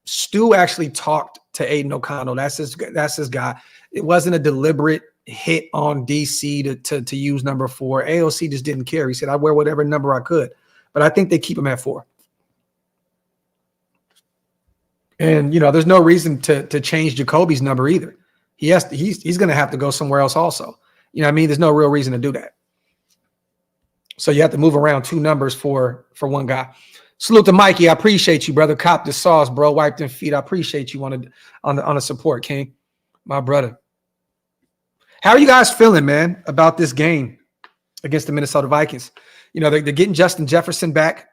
Stu actually talked to Aiden O'Connell. That's his guy. It wasn't a deliberate hit on DC to use number 4. AOC just didn't care. He said, I'd wear whatever number I could. But I think they keep him at 4. And, you know, there's no reason to change Jacoby's number either. He's going to have to go somewhere else also. You know what I mean? There's no real reason to do that. So you have to move around 2 numbers for one guy. Salute to Mikey. I appreciate you, brother. Cop the sauce, bro. Wipe them feet. I appreciate you on the support, King. My brother. How are you guys feeling, man, about this game against the Minnesota Vikings? You know, they're getting Justin Jefferson back.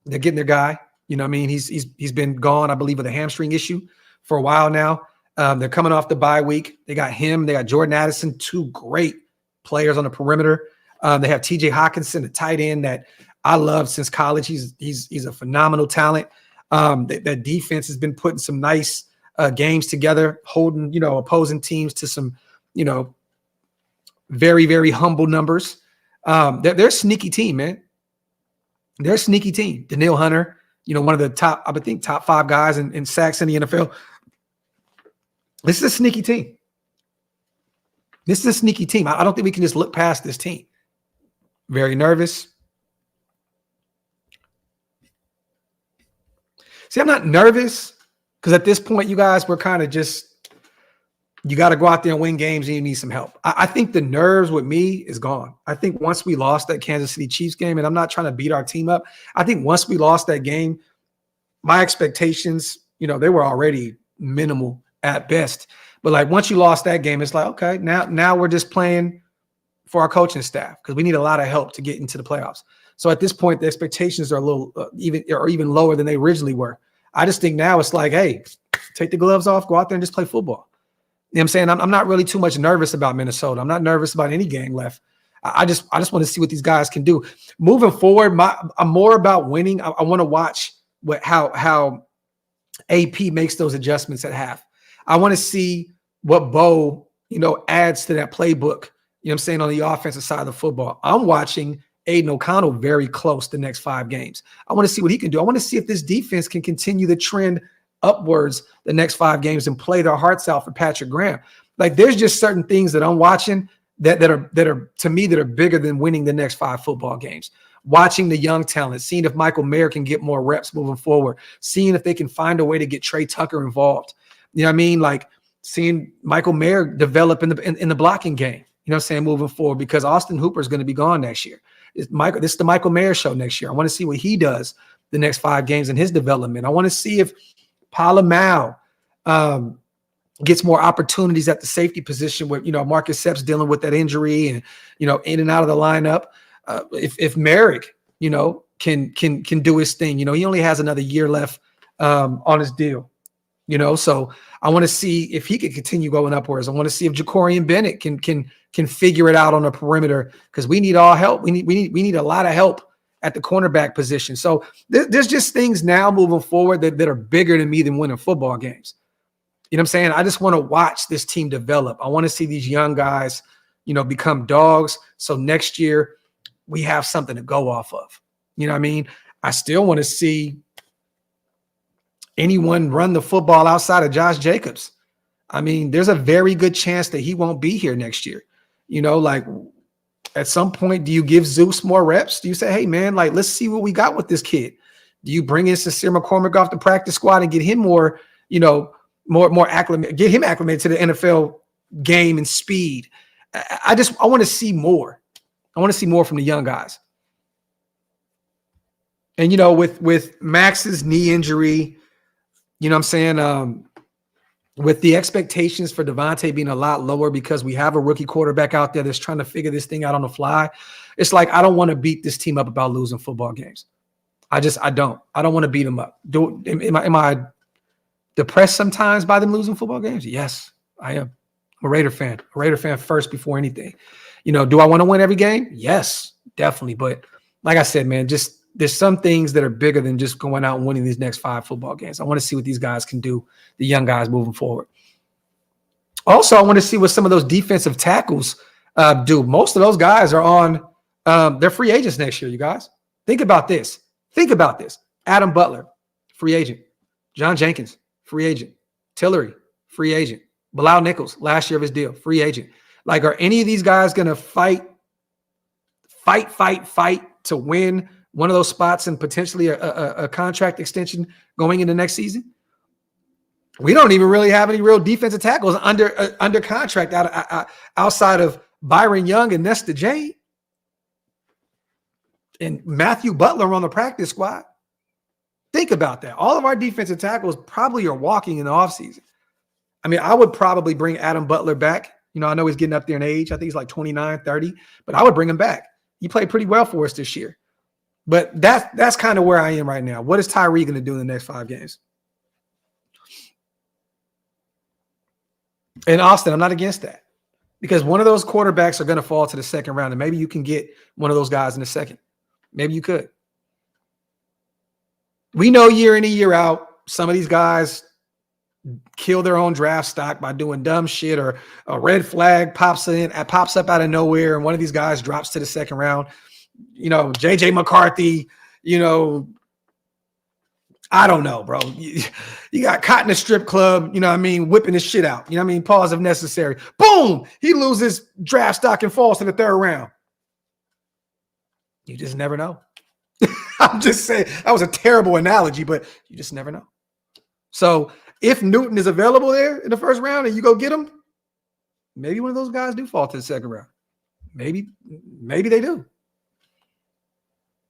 They're getting their guy. You know what I mean? He's been gone, I believe, with a hamstring issue for a while now. They're coming off the bye week. They got him. They got Jordan Addison, 2 great players on the perimeter. They have TJ Hawkinson, a tight end that I love since college. He's a phenomenal talent. That defense has been putting some nice games together, holding, you know, opposing teams to some, you know, very, very humble numbers. They're a sneaky team, man. They're a sneaky team. Daniil Hunter, you know, one of the top 5 guys in sacks in the NFL. This is a sneaky team. This is a sneaky team. I don't think we can just look past this team. Very nervous. See, I'm not nervous because at this point, you guys, we're kind of just, you got to go out there and win games and you need some help. I think the nerves with me is gone. I think once we lost that Kansas City Chiefs game, and I'm not trying to beat our team up, I think once we lost that game, my expectations, you know, they were already minimal at best. But like once you lost that game, it's like, okay, now we're just playing for our coaching staff because we need a lot of help to get into the playoffs. So at this point, the expectations are a little even lower than they originally were. I just think now it's like, hey, take the gloves off, go out there and just play football. You know what I'm saying? I'm not really too much nervous about Minnesota. I'm not nervous about any game left. I just want to see what these guys can do. Moving forward, I'm more about winning. I want to watch how AP makes those adjustments at half. I want to see what Bo, adds to that playbook, you know what I'm saying, on the offensive side of the football. I'm watching Aiden O'Connell very close the next 5 games. I want to see what he can do. I want to see if this defense can continue the trend upwards the next 5 games and play their hearts out for Patrick Graham. Like, there's just certain things that I'm watching that are to me that are bigger than winning the next 5 football games. Watching the young talent, seeing if Michael Mayer can get more reps moving forward, seeing if they can find a way to get Trey Tucker involved. You know what I mean? Like, seeing Michael Mayer develop in the blocking game, you know what I'm saying, moving forward, because Austin Hooper is going to be gone next year. This is the Michael Mayer show next year. I want to see what he does the next 5 games in his development. I want to see if Palamau gets more opportunities at the safety position where, Marcus Sepp's dealing with that injury and, in and out of the lineup. If Merrick, can do his thing, he only has another year left on his deal, so I want to see if he can continue going upwards. I want to see if Jacorian Bennett can figure it out on the perimeter, because we need all help. We need a lot of help at the cornerback position. So there's just things now moving forward that are bigger than me than winning football games. You know what I'm saying? I just want to watch this team develop. I want to see these young guys, become dogs. So next year we have something to go off of. You know what I mean? I still want to see anyone run the football outside of Josh Jacobs. I mean, there's a very good chance that he won't be here next year. Like, at some point, do you give Zeus more reps? Do you say, hey, man, like, let's see what we got with this kid? Do you bring in Sincere McCormick off the practice squad and get him more acclimated, get him acclimated to the NFL game and speed? I want to see more. I want to see more from the young guys. And, with Max's knee injury, you know what I'm saying? With the expectations for Devante being a lot lower because we have a rookie quarterback out there that's trying to figure this thing out on the fly, it's like, I don't want to beat this team up about losing football games. I don't want to beat them up. Am I depressed sometimes by them losing football games? Yes, I am. I'm a Raider fan. A Raider fan first before anything. Do I want to win every game? Yes, definitely. But like I said, man, there's some things that are bigger than just going out and winning these next 5 football games. I want to see what these guys can do, the young guys moving forward. Also, I want to see what some of those defensive tackles do. Most of those guys are on they're free agents next year, you guys. Think about this. Adam Butler, free agent. John Jenkins, free agent. Tillery, free agent. Bilal Nichols, last year of his deal, free agent. Like, are any of these guys going to fight to win one of those spots and potentially a contract extension going into next season? We don't even really have any real defensive tackles under contract outside of Byron Young and Nesta Jane and Matthew Butler on the practice squad. Think about that. All of our defensive tackles probably are walking in the offseason. I mean, I would probably bring Adam Butler back. I know he's getting up there in age. I think he's like 29, 30, but I would bring him back. He played pretty well for us this year. But that's kind of where I am right now. What is Tyree going to do in the next 5 games? And Austin, I'm not against that, because one of those quarterbacks are going to fall to the second round, and maybe you can get one of those guys in the second. Maybe you could. We know year in and year out, some of these guys kill their own draft stock by doing dumb shit, or a red flag pops up out of nowhere, and one of these guys drops to the second round. JJ McCarthy, I don't know, bro. You got caught in a strip club, whipping his shit out. Pause if necessary. Boom! He loses draft stock and falls to the 3rd round. You just never know. I'm just saying, that was a terrible analogy, but you just never know. So if Newton is available there in the 1st round and you go get him, maybe one of those guys do fall to the 2nd round. Maybe they do.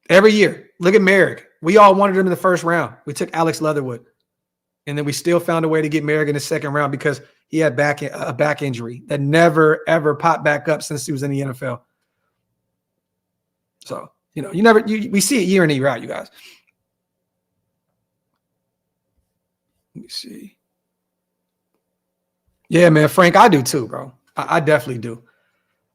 Every year, look at Merrick. We all wanted him in the 1st round. We took Alex Leatherwood, and then we still found a way to get Merrick in the 2nd round because he had a back injury that never, ever popped back up since he was in the NFL. So, we see it year in and year out, you guys. Let me see. Yeah, man, Frank, I do too, bro. I definitely do.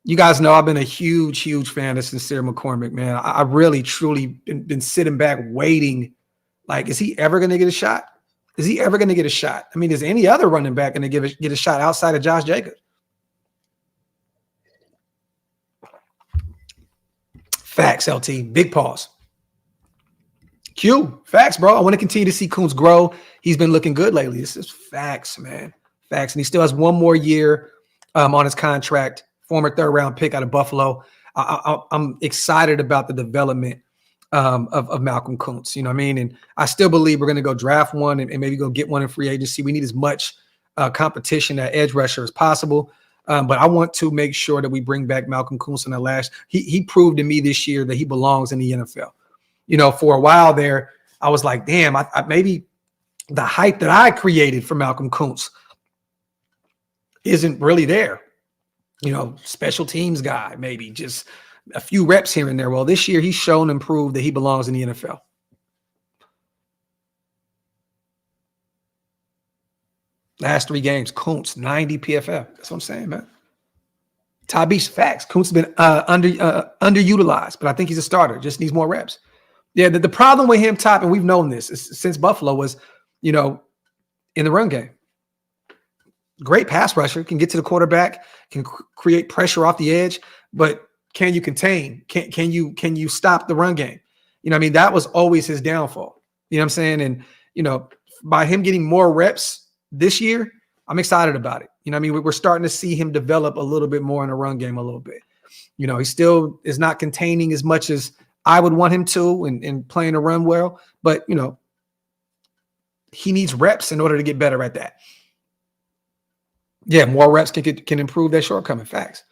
You guys know I've been a huge fan of Sincere McCormick, man. I really, truly been sitting back waiting. Like, is he ever going to get a shot? Is he ever going to get a shot? I mean, is any other running back going to get a shot outside of Josh Jacobs? Facts, LT. Big pause. Q. Facts, bro. I want to continue to see Kuntz grow. He's been looking good lately. This is facts, man. Facts. And he still has one more year on his contract. Former third-round pick out of Buffalo. I'm excited about the development of Malcolm Kuntz. You know what I mean? And I still believe we're going to go draft one and maybe go get one in free agency. We need as much competition at edge rusher as possible. But I want to make sure that we bring back Malcolm Kuntz in the last. He proved to me this year that he belongs in the NFL. You know, for a while there, I was like, damn, I maybe the hype that I created for Malcolm Kuntz isn't really there. You know, special teams guy, maybe just a few reps here and there. Well, this year he's shown and proved that he belongs in the NFL. Last 3 games, Kuntz, 90 PFF. That's what I'm saying, man. Tabi's facts. Kuntz has been underutilized, but I think he's a starter. Just needs more reps. Yeah, the problem with him, Top, and we've known this since Buffalo, was, you know, in the run game. Great pass rusher, can get to the quarterback, can create pressure off the edge, but can you contain? Can you stop the run game? You know what I mean? That was always his downfall. You know what I'm saying? And, you know, by him getting more reps this year, I'm excited about it. You know what I mean? We're starting to see him develop a little bit more in the run game a little bit. You know, he still is not containing as much as I would want him to and playing the run well, but, you know, he needs reps in order to get better at that. Yeah, more reps can improve that shortcoming. Facts.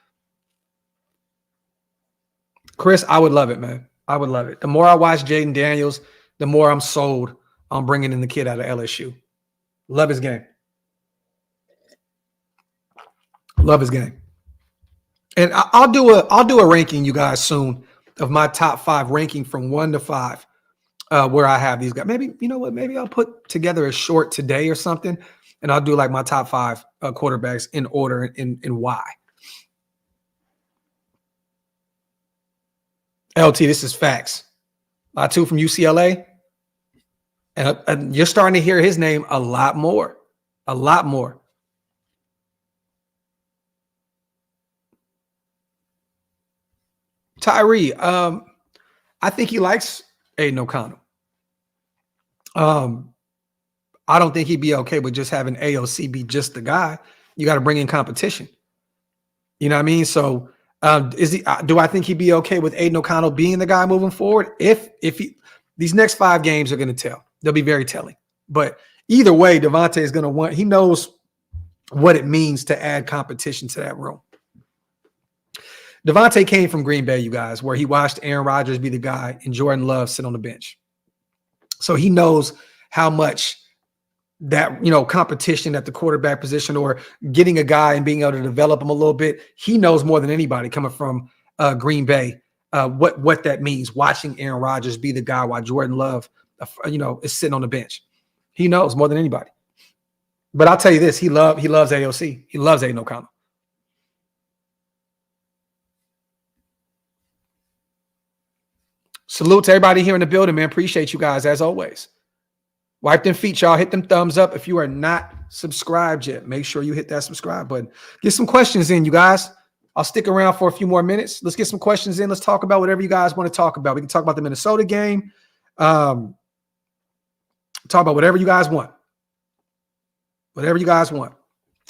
Chris, I would love it, man. I would love it. The more I watch Jaden Daniels, the more I'm sold on bringing in the kid out of LSU. Love his game. Love his game. And I'll do a ranking, you guys, soon of my top 5 ranking from 1 to 5, where I have these guys. Maybe, you know what? Maybe I'll put together a short today or something, and I'll do like my top 5 quarterbacks in order and why. LT, this is facts. Latu from UCLA. And you're starting to hear his name a lot more. A lot more. Tyree, I think he likes Aiden O'Connell. I don't think he'd be okay with just having AOC be just the guy. You got to bring in competition. You know what I mean? So do I think he'd be okay with Aiden O'Connell being the guy moving forward? These next 5 games are going to tell. They'll be very telling. But either way, Devante is going to he knows what it means to add competition to that room. Devante came from Green Bay, you guys, where he watched Aaron Rodgers be the guy and Jordan Love sit on the bench. So he knows how much that, you know, competition at the quarterback position or getting a guy and being able to develop him a little bit. He knows more than anybody coming from Green Bay what that means, watching Aaron Rodgers be the guy while Jordan Love, you know, is sitting on the bench. He knows more than anybody. But I'll tell you this, he loves AOC. He loves Aiden O'Connell. Salute to everybody here in the building, man. Appreciate you guys as always. Wipe them feet, y'all. Hit them thumbs up. If you are not subscribed yet, make sure you hit that subscribe button. Get some questions in, you guys. I'll stick around for a few more minutes. Let's get some questions in. Let's talk about whatever you guys want to talk about. We can talk about the Minnesota game. Talk about whatever you guys want. Whatever you guys want.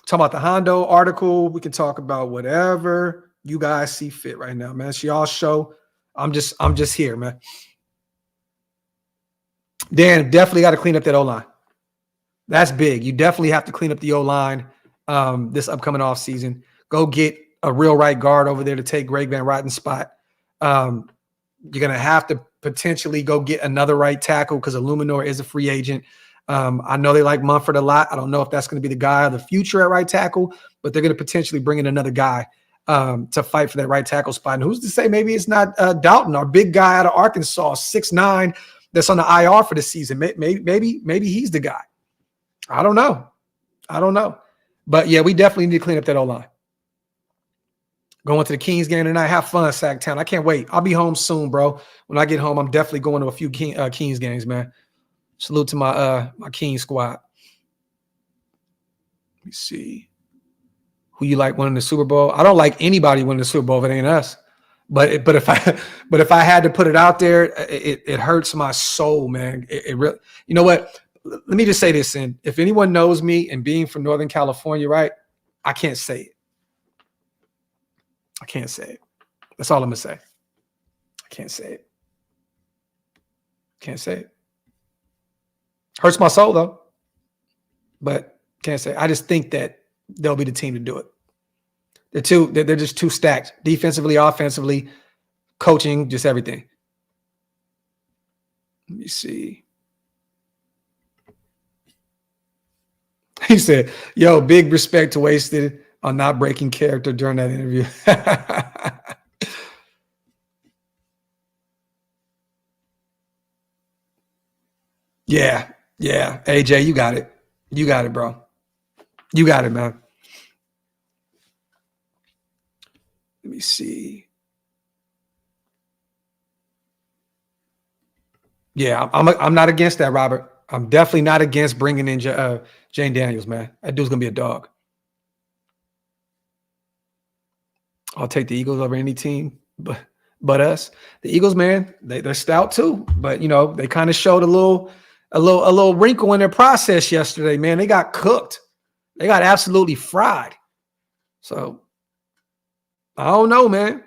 Talk about the Hondo article. We can talk about whatever you guys see fit right now, man. It's y'all's show. I'm just here, man. Dan, definitely got to clean up that O-line. That's big. You definitely have to clean up the O-line this upcoming offseason. Go get a real right guard over there to take Greg Van Rotten's spot. You're going to have to potentially go get another right tackle because Illuminor is a free agent. I know they like Munford a lot. I don't know if that's going to be the guy of the future at right tackle, but they're going to potentially bring in another guy to fight for that right tackle spot. And who's to say maybe it's not Dalton, our big guy out of Arkansas, 6'9", that's on the IR for the season. Maybe he's the guy. I don't know. But yeah, we definitely need to clean up that O-line. Going to the Kings game tonight. Have fun, Sacktown. I can't wait. I'll be home soon, bro. When I get home, I'm definitely going to a few Kings games, man. Salute to my Kings squad. Let me see. Who you like winning the Super Bowl? I don't like anybody winning the Super Bowl if it ain't us. But if I had to put it out there, it hurts my soul, man. It really. You know what? Let me just say this, and if anyone knows me and being from Northern California, right? I can't say it. I can't say it. That's all I'm gonna say. I can't say it. Can't say it. Hurts my soul though. But can't say it. I just think that they'll be the team to do it. They're just too stacked. Defensively, offensively, coaching, just everything. Let me see. He said, yo, big respect to Wasted on not breaking character during that interview. Yeah. AJ, you got it. You got it, bro. You got it, man. Let me see. Yeah, I'm not against that, Robert. I'm definitely not against bringing in Jane Daniels, man. That dude's gonna be a dog. I'll take the Eagles over any team, but us. The Eagles, man, they're stout too. But you know, they kind of showed a little wrinkle in their process yesterday, man. They got cooked. They got absolutely fried. So I don't know, man.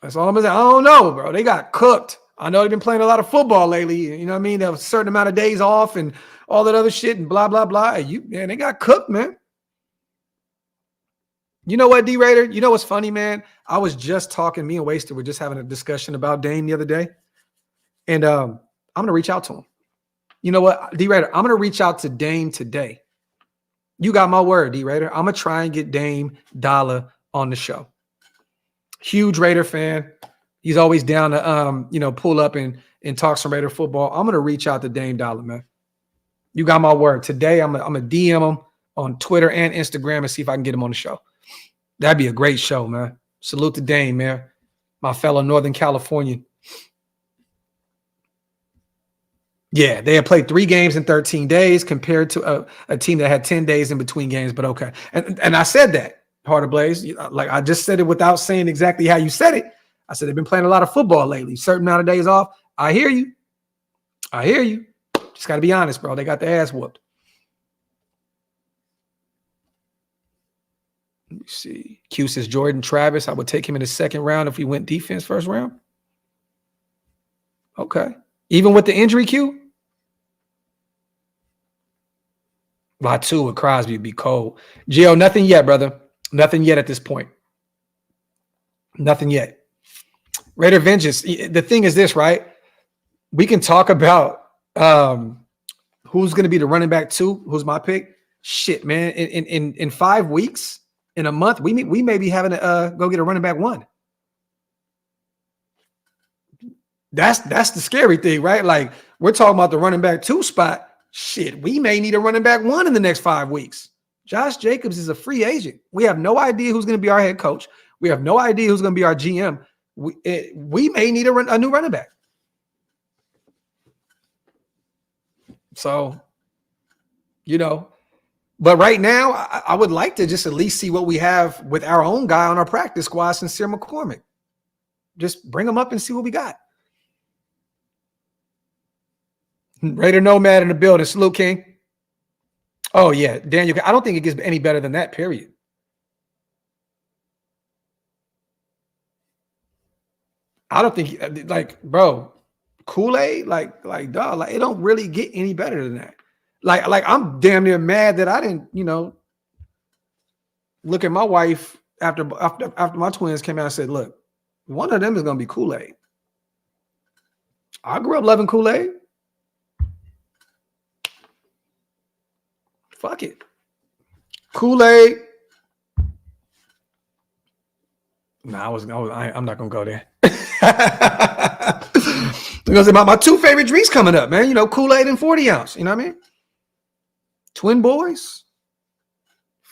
That's all I'm gonna say. I don't know, bro. They got cooked. I know they've been playing a lot of football lately. You know what I mean? They have a certain amount of days off and all that other shit and blah, blah, blah. Man, they got cooked, man. You know what, D-Raider? You know what's funny, man? I was just talking, me and Wasted were just having a discussion about Dame the other day. And I'm going to reach out to him. You know what, D-Raider? I'm going to reach out to Dame today. You got my word, D-Raider. I'm going to try and get Dame Dollar on the show. Huge Raider fan. He's always down to, pull up and talk some Raider football. I'm going to reach out to Dame Dollar, man. You got my word. Today, I'm going to DM him on Twitter and Instagram and see if I can get him on the show. That'd be a great show, man. Salute to Dame, man. My fellow Northern Californian. Yeah, they had played 3 games in 13 days compared to a team that had 10 days in between games, but okay. And I said that, Heart of Blaze. Like I just said it without saying exactly how you said it. I said they've been playing a lot of football lately. Certain amount of days off. I hear you. Just got to be honest, bro. They got their ass whooped. Let me see. Q says Jordan Travis. I would take him in the second round if he went defense first round. Okay. Even with the injury, Q? Latu with Crosby would be cold. Gio, nothing yet, brother. Nothing yet at this point. Nothing yet. Raider Vengeance. The thing is this, right? We can talk about who's going to be the running back 2. Who's my pick? Shit, man. In 5 weeks, in a month, we may be having to go get a running back 1. That's the scary thing, right? Like we're talking about the running back 2 spot. Shit, we may need a running back 1 in the next 5 weeks. Josh Jacobs is a free agent. We have no idea who's going to be our head coach. We have no idea who's going to be our GM. We may need a new running back. So, but right now, I would like to just at least see what we have with our own guy on our practice squad, Sincere McCormick. Just bring him up and see what we got. Raider Nomad in the building. Salute, King. Oh, yeah. Daniel, I don't think it gets any better than that, period. I don't think, like, bro, Kool-Aid, like, dog, like, it don't really get any better than that. Like, I'm damn near mad that I didn't, look at my wife after my twins came out and said, look, one of them is going to be Kool-Aid. I grew up loving Kool-Aid. Fuck it. Kool-Aid. Nah, I'm not going to go there. Because my 2 favorite drinks coming up, man. Kool-Aid and 40 ounce. You know what I mean? Twin boys.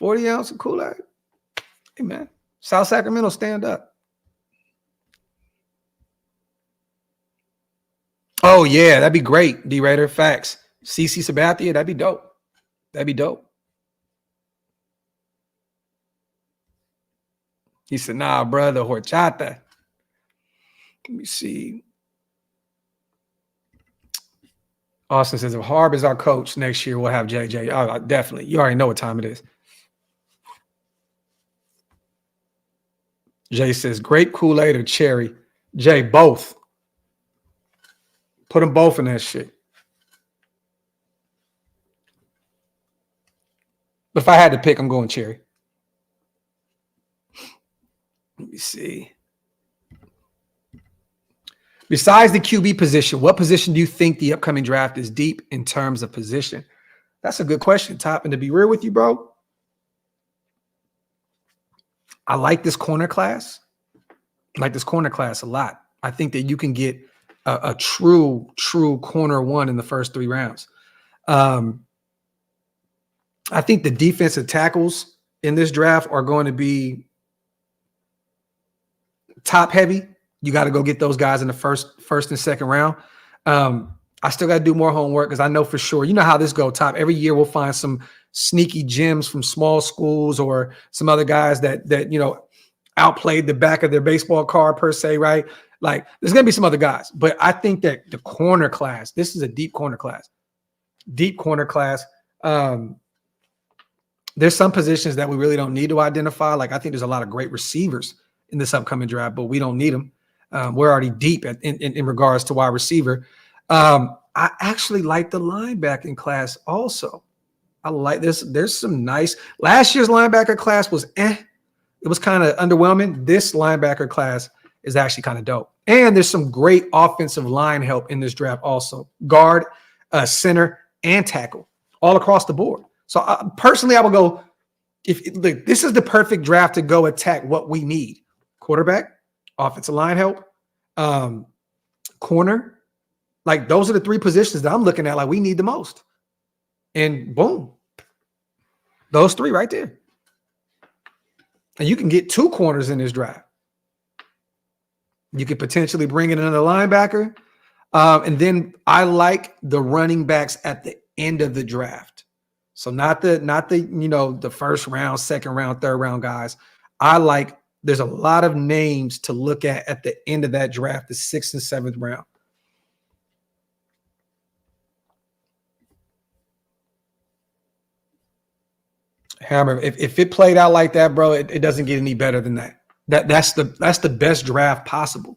40 ounce of Kool-Aid. Hey, man. South Sacramento, stand up. Oh, yeah. That'd be great, D-Raider. Facts. CC Sabathia, that'd be dope. That'd be dope. He said, nah, brother, horchata. Let me see. Austin says, if Harb is our coach next year, we'll have JJ. Oh, definitely. You already know what time it is. Jay says, grape Kool-Aid or cherry? Jay, both. Put them both in that shit. But if I had to pick, I'm going cherry. Let me see. Besides the QB position, what position do you think the upcoming draft is deep in terms of position? That's a good question, Top. And to be real with you, bro, I like this corner class. I like this corner class a lot. I think that you can get a true corner one in the first 3 rounds. I think the defensive tackles in this draft are going to be top heavy. You got to go get those guys in the first and second round. I still got to do more homework because I know for sure. You know how this goes, Top. Every year we'll find some sneaky gems from small schools or some other guys that you know outplayed the back of their baseball card per se, right? Like there's gonna be some other guys, but I think that the corner class. This is a deep corner class. Deep corner class. There's some positions that we really don't need to identify. Like I think there's a lot of great receivers in this upcoming draft, but we don't need them. We're already deep in regards to wide receiver. I actually like the linebacking class also. I like this. There's some nice. Last year's linebacker class was It was kind of underwhelming. This linebacker class is actually kind of dope. And there's some great offensive line help in this draft also. Guard, center, and tackle all across the board. So personally, I would go, look, this is the perfect draft to go attack what we need. Quarterback, offensive line help, corner. Like those are the 3 positions that I'm looking at like we need the most. And boom, those 3 right there. And you can get 2 corners in this draft. You could potentially bring in another linebacker. And then I like the running backs at the end of the draft. So not the the first round, second round, third round guys. There's a lot of names to look at the end of that draft, the 6th and 7th round. Hammer, if it played out like that, bro, it doesn't get any better than that. That's the best draft possible.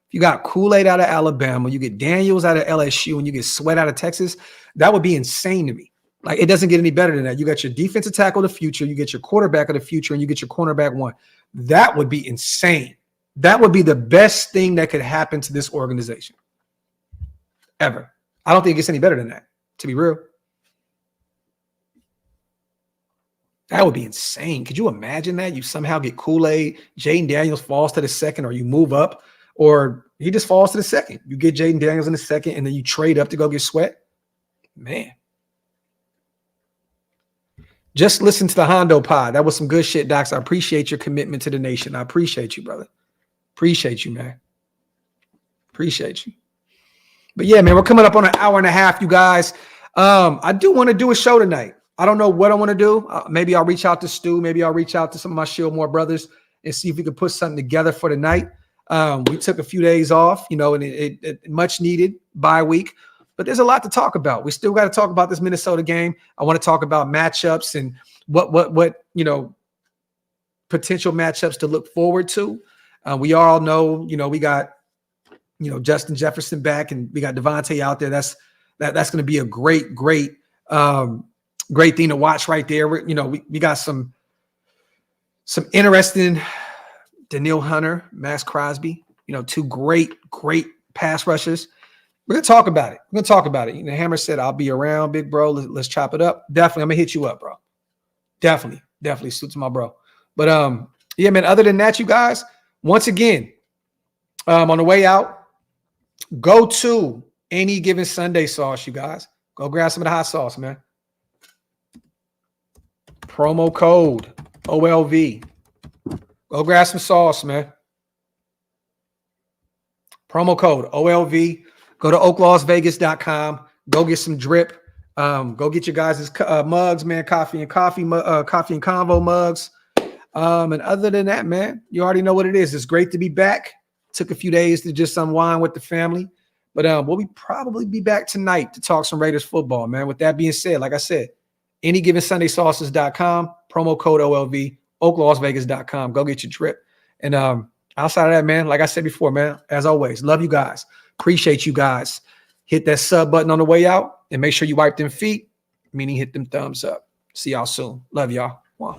If you got Kool-Aid out of Alabama, you get Daniels out of LSU, and you get Sweat out of Texas, that would be insane to me. Like it doesn't get any better than that. You got your defensive tackle of the future, you get your quarterback of the future, and you get your cornerback 1. That would be insane. That would be the best thing that could happen to this organization ever. I don't think it gets any better than that, to be real. That would be insane. Could you imagine that? You somehow get Kool-Aid, Jaden Daniels falls to the second, or you move up, or he just falls to the second. You get Jaden Daniels in the second, and then you trade up to go get Sweat. Man. Just listen to the Hondo pod. That was some good shit, Docs. I appreciate your commitment to the nation. I appreciate you, brother. Appreciate you, man. Appreciate you. But yeah, man, we're coming up on an hour and a half, you guys. I do want to do a show tonight. I don't know what I want to do. Maybe I'll reach out to Stu. Maybe I'll reach out to some of my Shieldmore brothers and see if we could put something together for tonight. We took a few days off, and it much needed bye week. But there's a lot to talk about. We still got to talk about this Minnesota game. I want to talk about matchups and what potential matchups to look forward to. We all know, we got, Justin Jefferson back, and we got Devante out there. That's going to be a great thing to watch right there. We got some interesting Daniil Hunter, Maxx Crosby. 2 great pass rushers. We're going to talk about it. Hammer said, I'll be around, big bro. Let's chop it up. Definitely. I'm going to hit you up, bro. Definitely suits my bro. But, yeah, man, other than that, you guys, once again, on the way out, go to Any Given Sunday sauce, you guys. Go grab some of the hot sauce, man. Promo code OLV. Go grab some sauce, man. Promo code OLV. Go to OakLosVegas.com. Go get some drip. Go get your guys' mugs, man. Coffee and convo mugs. And other than that, man, you already know what it is. It's great to be back. Took a few days to just unwind with the family. But we'll probably be back tonight to talk some Raiders football, man. With that being said, like I said, anygivensundaysauces.com, promo code OLV, OakLosVegas.com. Go get your drip. And outside of that, man, like I said before, man, as always, love you guys. Appreciate you guys. Hit that sub button on the way out and make sure you wipe them feet, meaning hit them thumbs up. See y'all soon. Love y'all. Wow.